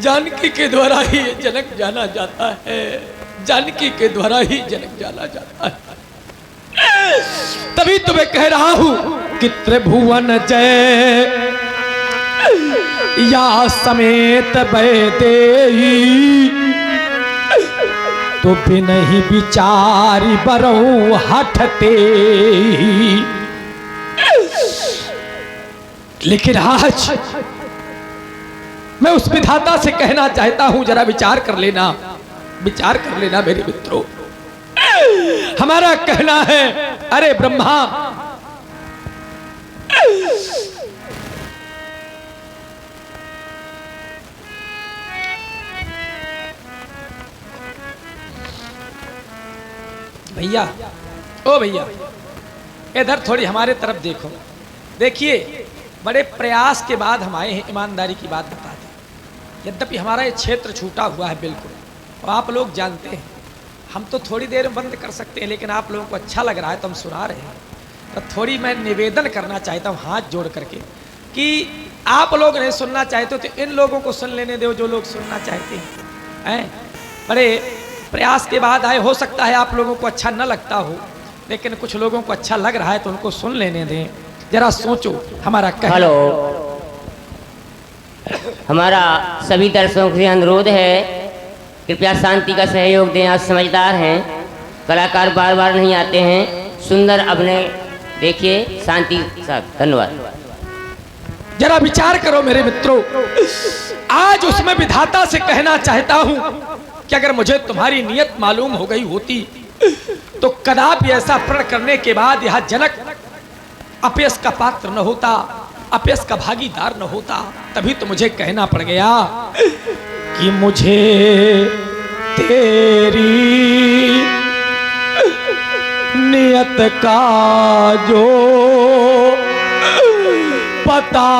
[SPEAKER 2] जानकी के द्वारा ही ये जनक जाना जाता है, जानकी के द्वारा ही जनक जाना जाता है। तभी तो मैं कह रहा हूं कि त्रिभुवन जय या समेत बैदेही, तो बिनहि बिचारी बरऊं हठते। लेकिन आज मैं उस विधाता से कहना चाहता हूं, जरा विचार कर लेना, विचार कर लेना मेरे मित्रों। हमारा कहना है, अरे ब्रह्मा भैया, ओ भैया इधर थोड़ी हमारे तरफ देखो। देखिए बड़े प्रयास के बाद हम आए हैं, ईमानदारी की बात बता दें। यद्यपि हमारा ये क्षेत्र छूटा हुआ है बिल्कुल, और आप लोग जानते हैं हम तो थोड़ी देर में बंद कर सकते हैं, लेकिन आप लोगों को अच्छा लग रहा है तो हम सुना रहे हैं। तो थोड़ी मैं निवेदन करना चाहता हूँ हाथ जोड़ करके कि आप लोग नहीं सुनना चाहते तो इन लोगों को सुन लेने दो जो लोग सुनना चाहते हैं। बड़े प्रयास के बाद आए, हो सकता है आप लोगों को अच्छा न लगता हो, लेकिन कुछ लोगों को अच्छा लग रहा है तो उनको सुन लेने दें। जरा सोचो हमारा कहना।
[SPEAKER 3] हेलो, हमारा सभी दर्शकों से अनुरोध है, कृपया शांति का सहयोग दें। आप समझदार हैं, कलाकार बार बार नहीं आते हैं, सुंदर अभिनय देखिए शांति के साथ। धन्यवाद।
[SPEAKER 2] जरा विचार करो मेरे मित्रों, आज उसमें विधाता से कहना चाहता हूं कि अगर मुझे तुम्हारी नियत मालूम हो गई होती तो कदापि ऐसा प्रण करने के बाद यह जनक अपयश का पात्र न होता, अपयश का भागीदार न होता। तभी तो मुझे कहना पड़ गया कि मुझे तेरी नियत का जो पता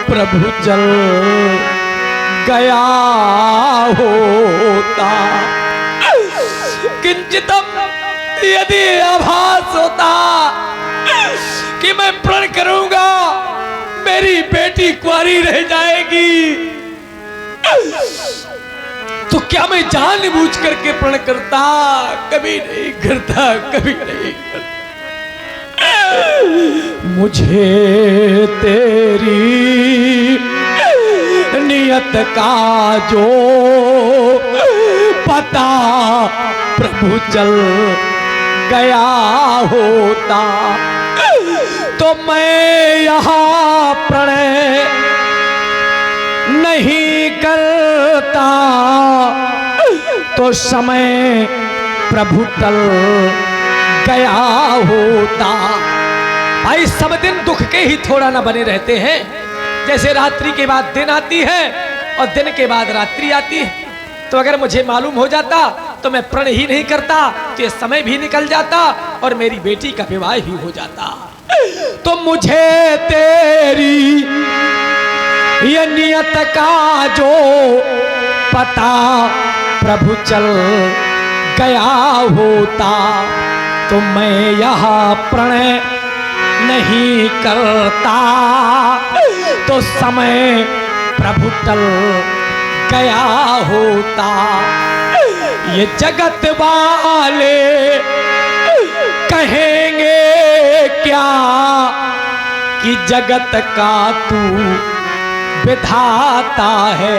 [SPEAKER 2] प्रभु चल गया होता, किंचितम यदि आभास होता कि मैं प्रण करूंगा मेरी बेटी कुंवारी रह जाएगी, तो क्या मैं जानबूझ करके प्रण करता? कभी नहीं करता, कभी नहीं करता। मुझे तेरी नियत का जो पता प्रभु चल गया होता तो मैं यहाँ प्रणय नहीं करता, तो समय प्रभु टल गया होता। भाई सब दिन दुख के ही थोड़ा ना बने रहते हैं, जैसे रात्रि के बाद दिन आती है और दिन के बाद रात्रि आती है। तो अगर मुझे मालूम हो जाता तो मैं प्रण ही नहीं करता, तो ये समय भी निकल जाता और मेरी बेटी का विवाह ही हो जाता। तो मुझे तेरी ये नियत का जो पता प्रभु चल गया होता तो मैं यहाँ प्रणय नहीं करता, तो समय प्रभु टल गया होता। ये जगत वाले कहेंगे क्या कि जगत का तू विधाता है,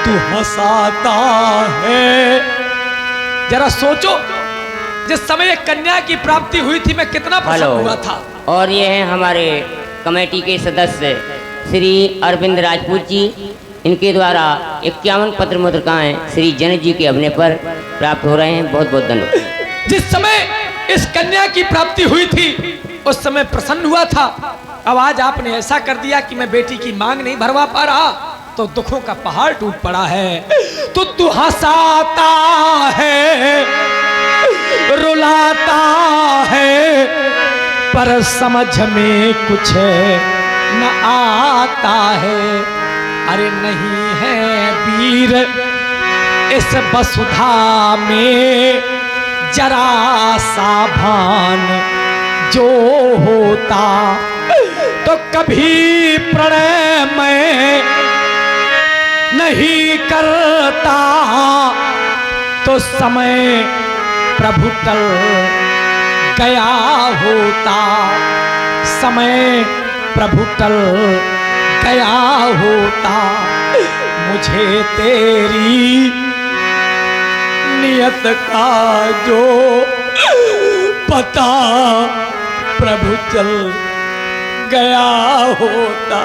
[SPEAKER 2] तू हंसाता है। जरा सोचो, जिस समय एक कन्या की प्राप्ति हुई थी मैं कितना प्रसन्न हुआ था।
[SPEAKER 3] और ये हैं हमारे कमेटी के सदस्य श्री अरविंद राजपूत जी, इनके द्वारा 51 पत्र मुद्रिकाएं श्री जनक जी के अभिनय पर प्राप्त हो रहे हैं। बहुत बहुत धन्यवाद।
[SPEAKER 2] जिस समय इस कन्या की प्राप्ति हुई थी उस समय प्रसन्न हुआ था। अब आज आपने ऐसा कर दिया कि मैं बेटी की मांग नहीं भरवा पा रहा, तो दुखों का पहाड़ टूट पड़ा है। तो तू हंसाता है, रुलाता है, पर समझ में कुछ न आता है। अरे नहीं है वीर इस वसुधा में जरा सा भान जो होता, तो कभी प्रणय में नहीं करता, तो समय प्रभु टल गया होता, समय प्रभु टल गया होता। मुझे तेरी नियत का जो पता प्रभु चल गया होता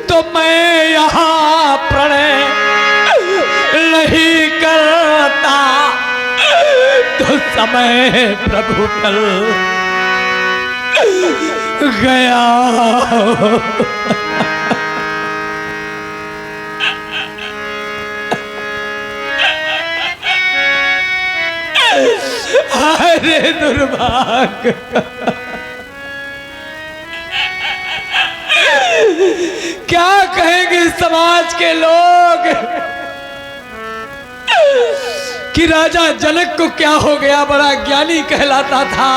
[SPEAKER 2] तो मैं यहाँ प्रणय नहीं करता, तो समय प्रभु टल गया। अरे दुर्भाग्य, क्या कहेंगे समाज के लोग कि राजा जनक को क्या हो गया, बड़ा ज्ञानी कहलाता था।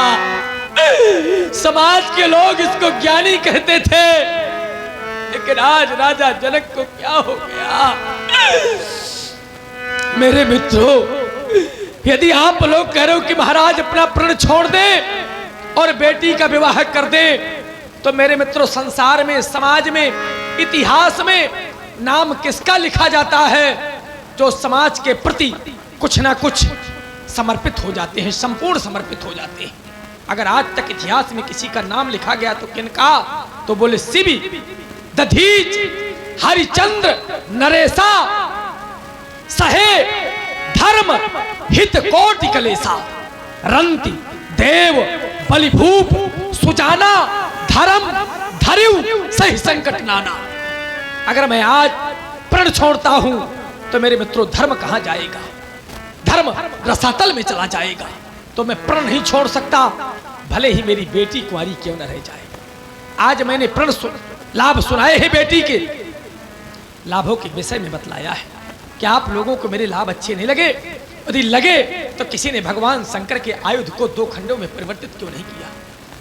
[SPEAKER 2] समाज के लोग इसको ज्ञानी कहते थे, लेकिन आज राजा जनक को क्या हो गया। मेरे मित्रों, यदि आप लोग कह रहे हो कि महाराज अपना प्रण छोड़ दे और बेटी का विवाह कर दे, तो मेरे मित्रों संसार में, समाज में, इतिहास में नाम किसका लिखा जाता है जो समाज के प्रति कुछ ना कुछ समर्पित हो जाते हैं, संपूर्ण समर्पित हो जाते हैं। अगर आज तक इतिहास में किसी का नाम लिखा गया तो किनका? तो बोले शिवी, दधीच, हरिचंद्र, नरेशा, सहे, धर्म, हित कोटि कलेसा, रंति, देव, बलिभूप, सुजाना, धर्म, धरिव, सही संकट नाना। अगर मैं आज प्रण छोड़ता हूं तो मेरे मित्रों धर्म कहां जाएगा? धर्म रसातल में चला जाएगा। तो मैं प्रण नहीं छोड़ सकता, भले ही मेरी बेटी कुंवारी क्यों न रह जाए। आज मैंने प्रण लाभ सुनाए हैं बेटी के, लाभों के विषय में बतलाया है। क्या आप लोगों को मेरे लाभ अच्छे नहीं लगे? यदि लगे तो किसी ने भगवान शंकर के आयुध को 2 खंडों में परिवर्तित क्यों नहीं किया?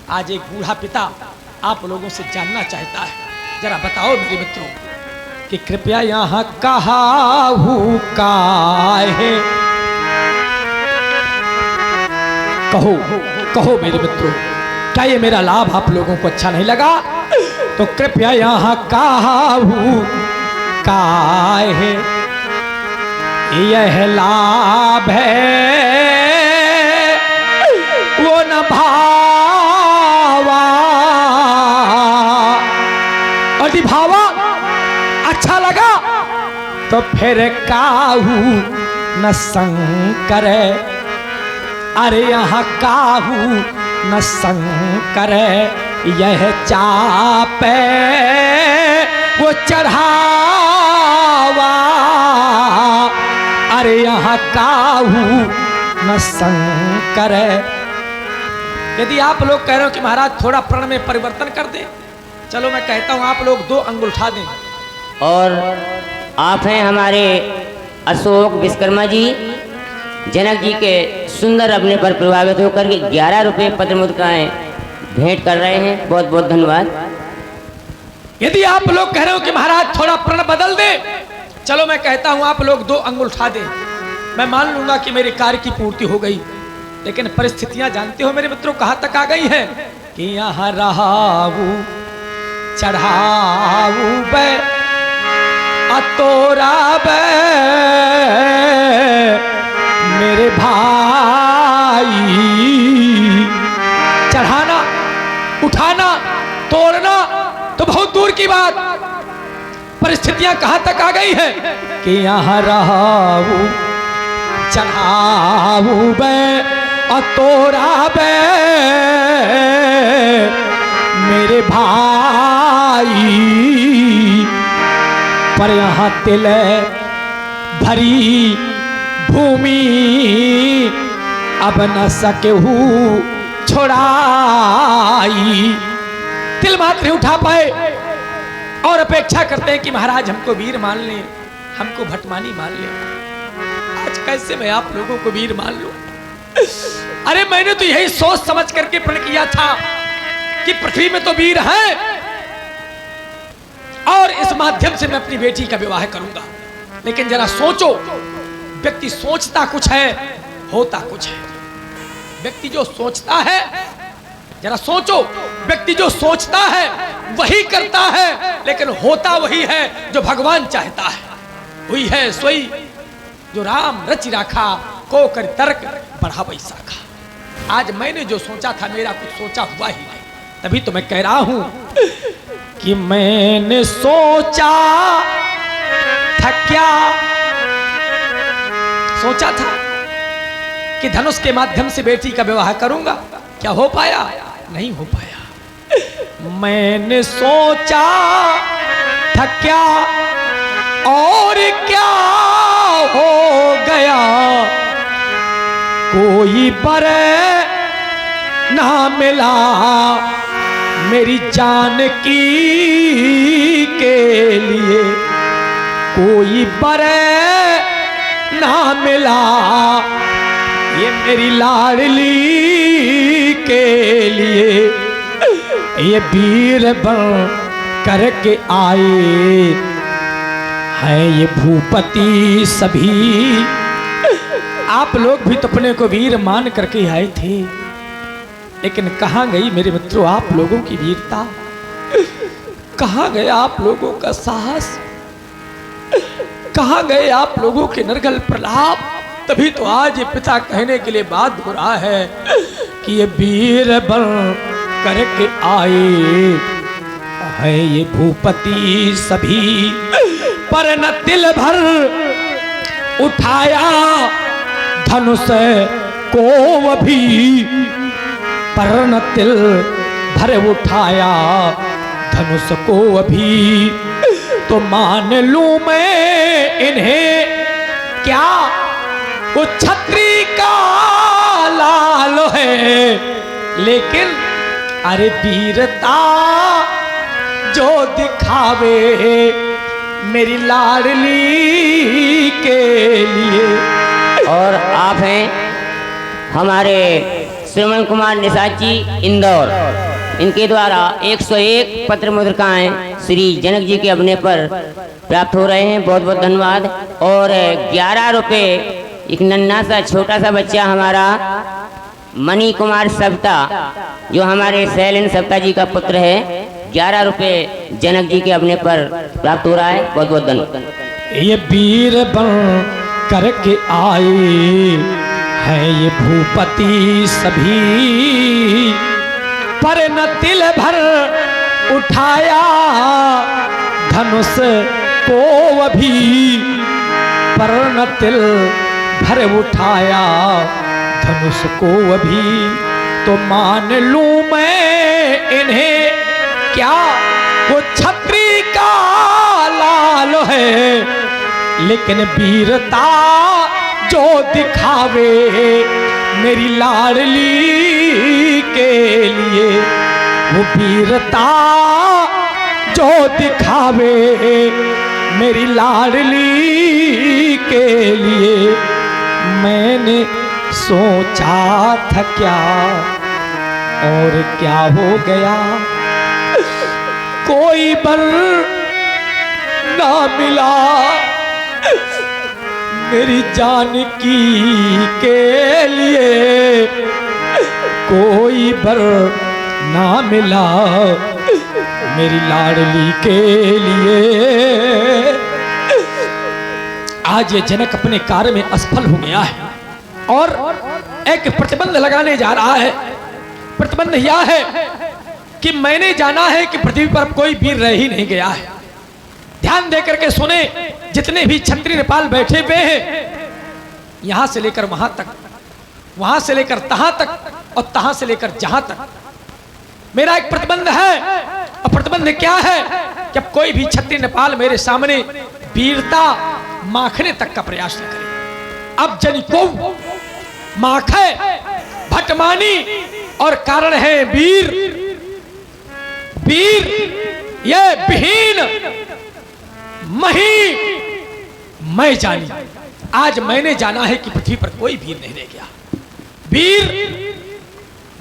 [SPEAKER 2] आज एक बूढ़ा पिता आप लोगों से जानना चाहता है, जरा बताओ मेरे मित्रों कि कृपया यहाँ कहाहू काहे, कहो कहो मेरे मित्रों, क्या ये मेरा लाभ आप लोगों को अच्छा नहीं लगा? तो कृपया यहाँ कहाहू काहे, यह लाभ है वो न भावा, और भावा अच्छा लगा तो फिर काहू न शंकर, अरे यहाँ काहू न शंकर, यह चाप वो चढ़ावा, अरे यहाँ काहू न शंकर। यदि आप लोग कह रहे हो कि महाराज थोड़ा प्रण में परिवर्तन कर दे, चलो मैं कहता हूं आप लोग 2 अंगुल उठा दें।
[SPEAKER 3] और आप हैं हमारे अशोक विश्वकर्मा जी, जनक जी के सुंदर अपने पर प्रभावित होकर के 11 रुपये पत्र मुद्राएं भेंट कर रहे हैं। बहुत बहुत धन्यवाद।
[SPEAKER 2] यदि आप लोग कह रहे हो कि महाराज थोड़ा प्रण बदल दे, चलो मैं कहता हूं आप लोग 2 अंगुल उठा दें। मैं मान लूंगा कि मेरे कार्य की पूर्ति हो गई, लेकिन परिस्थितियां जानते हो मेरे मित्रों कहां तक आ गई हैं कि यहाँ रहाऊ चढ़ाऊ बे अतोरा बे मेरे भाई, चढ़ाना, उठाना, तोड़ना तो बहुत दूर की बात, परिस्थितियां कहां तक आ गई है कि यहाँ रहाऊ चढ़ाऊ बे अतोरा बे मेरे भाई, पर यहाँ तिल भरी भूमि अब न सकेहू छोड़ाई। तिल मात्र नहीं उठा पाए और अपेक्षा करते हैं कि महाराज हमको वीर मान लें, हमको भटमानी मान लें। आज कैसे मैं आप लोगों को वीर मान लूं? अरे मैंने तो यही सोच समझ करके प्रण किया था कि पृथ्वी में तो वीर हैं और इस माध्यम से मैं अपनी बेटी का विवाह करूंगा। लेकिन जरा सोचो, व्यक्ति सोचता कुछ है, होता कुछ है। व्यक्ति जो सोचता है, जरा सोचो, व्यक्ति जो सोचता है वही करता है, लेकिन होता वही है जो भगवान चाहता है। वही है सोई जो राम रच राखा, को कर तर्क बढ़ा बैसाखा। आज मैंने जो सोचा था मेरा कुछ सोचा हुआ ही नहीं, तभी तो मैं कह रहा हूं कि मैंने सोचा था, क्या सोचा था कि धनुष के माध्यम से बेटी का विवाह करूंगा। क्या हो पाया? नहीं हो पाया। मैंने सोचा था क्या और क्या हो गया, कोई बर ना मिला मेरी जानकी के लिए, कोई बर ना मिला ये मेरी लाडली के लिए। ये वीर बन करके आए हैं ये भूपति सभी आप लोग भी तो अपने को वीर मान करके आए थे, लेकिन कहाँ गई मेरे मित्रों आप लोगों की वीरता? कहाँ गए आप लोगों का साहस? कहाँ गए आप लोगों के नरगल प्रलाप? तभी तो आज ये पिता कहने के लिए बात हो रहा है कि ये वीर बन करके आए है ये भूपति सभी, पर न तिल भर उठाया धनुष को भी, पर न तिल भर उठाया धनुष को भी। तो मान लूं मैं इन्हें क्या, वो छत्री का लाल है, लेकिन अरे वीरता जो दिखावे मेरी लाडली के लिए।
[SPEAKER 3] और आप हैं हमारे श्रवण कुमार निषाद जी इंदौर, इनके द्वारा 101 पत्र मुद्रिकाएं श्री जनक जी के अपने पर प्राप्त हो रहे हैं, बहुत बहुत धन्यवाद। और 11 रुपये एक नन्हा सा छोटा सा बच्चा हमारा मणि कुमार सप्ता, जो हमारे शैलेंद्र सप्ता जी का पुत्र है, 11 रुपये जनक जी के अपने पर प्राप्त हो रहा है, बहुत बहुत धन्यवाद।
[SPEAKER 2] ये वीर बन करके आए हैं ये भूपति सभी, पर न तिल भर उठाया धनुष को भी, पर न तिल भर उठाया धनुष को भी। तो मान लूं मैं इन्हें क्या, वो छत्री का लाल है, लेकिन वीरता जो दिखावे मेरी लाडली के लिए, वो वीरता जो दिखावे मेरी लाडली के लिए। मैंने सोचा था क्या और क्या हो गया, कोई बर ना मिला मेरी जानकी के लिए, कोई बर ना मिला मेरी लाडली के लिए। आज ये जनक अपने कार्य में असफल हो गया है और एक प्रतिबंध लगाने जा रहा है। प्रतिबंध यह है कि मैंने जाना है कि पृथ्वी पर कोई वीर रह ही नहीं गया है। ध्यान देकर के सुने, जितने भी क्षत्रिय नेपाल बैठे हुए हैं, यहां से लेकर वहां तक, वहां से लेकर तहां तक और तहां से लेकर जहां तक, मेरा एक प्रतिबंध है। और प्रतिबंध क्या है कि अब कोई भी क्षत्रिय नेपाल मेरे सामने वीरता माखने तक का प्रयास न करे। अब जन को माखे भटमानी और कारण है वीर, वीर ये विहीन मही मैं जानी। आज मैंने जाना है कि पृथ्वी पर कोई वीर नहीं रह गया। वीर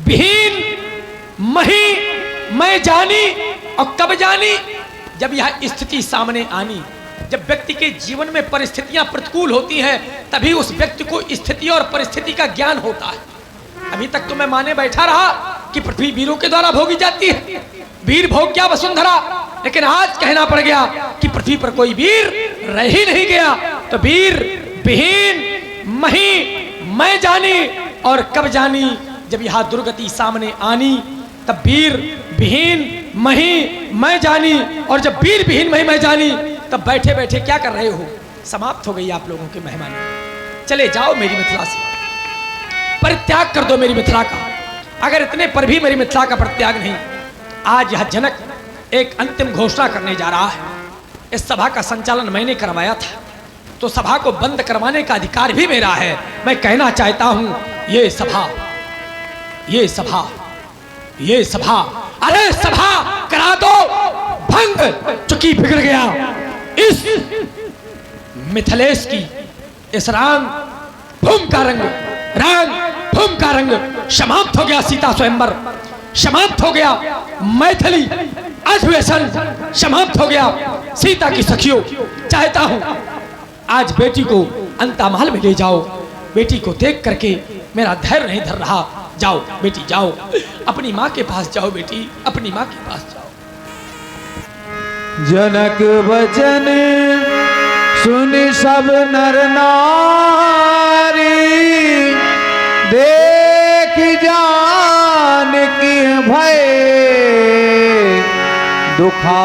[SPEAKER 2] विहीन मही मैं जानी। और कब जानी? जब यह स्थिति सामने आनी, जब व्यक्ति के जीवन में परिस्थितियां प्रतिकूल होती हैं, तभी उस व्यक्ति को स्थिति और परिस्थिति का ज्ञान होता है। अभी तक तो मैं माने बैठा रहा कि पृथ्वी वीरों के द्वारा भोगी जाती है, वीर भोग क्या वसुंधरा, लेकिन आज कहना पड़ गया कि पृथ्वी पर कोई वीर रह ही नहीं गया। तो वीर विहीन मही मैं जानी। और कब जानी? जब यह दुर्गति सामने आनी, तब वीर विहीन मही मैं जानी। और जब वीर विहीन मही मैं जानी, तब बैठे बैठे क्या कर रहे हो? समाप्त हो गई आप लोगों की मेहमानी। चले जाओ मेरी मिथिला से, परित्याग कर दो मेरी मिथिला का। अगर इतने पर भी मेरी मिथिला का परित्याग नहीं, आज यह जनक एक अंतिम घोषणा करने जा रहा है। इस सभा का संचालन मैंने करवाया था, तो सभा को बंद करवाने का अधिकार भी मेरा है। मैं कहना चाहता हूं, ये सभा, ये सभा, ये सभा, अरे सभा करा दो भंग, चुकी बिगड़ गया इस मिथिलेश की, इस राम भूम का रंग, राम भूम का रंग समाप्त हो गया। सीता स्वयंवर समाप्त हो गया, मैथिली अधिवेशन समाप्त हो गया। सीता की सखियों, चाहता हूं आज बेटी को अंतमाल में ले जाओ, बेटी को देख करके मेरा धैर्य नहीं धर रहा। जाओ बेटी जाओ, अपनी माँ के पास जाओ बेटी, अपनी माँ के पास जाओ।
[SPEAKER 1] जनक वचन सुन सब नर नारी, देख जान की भय दुखा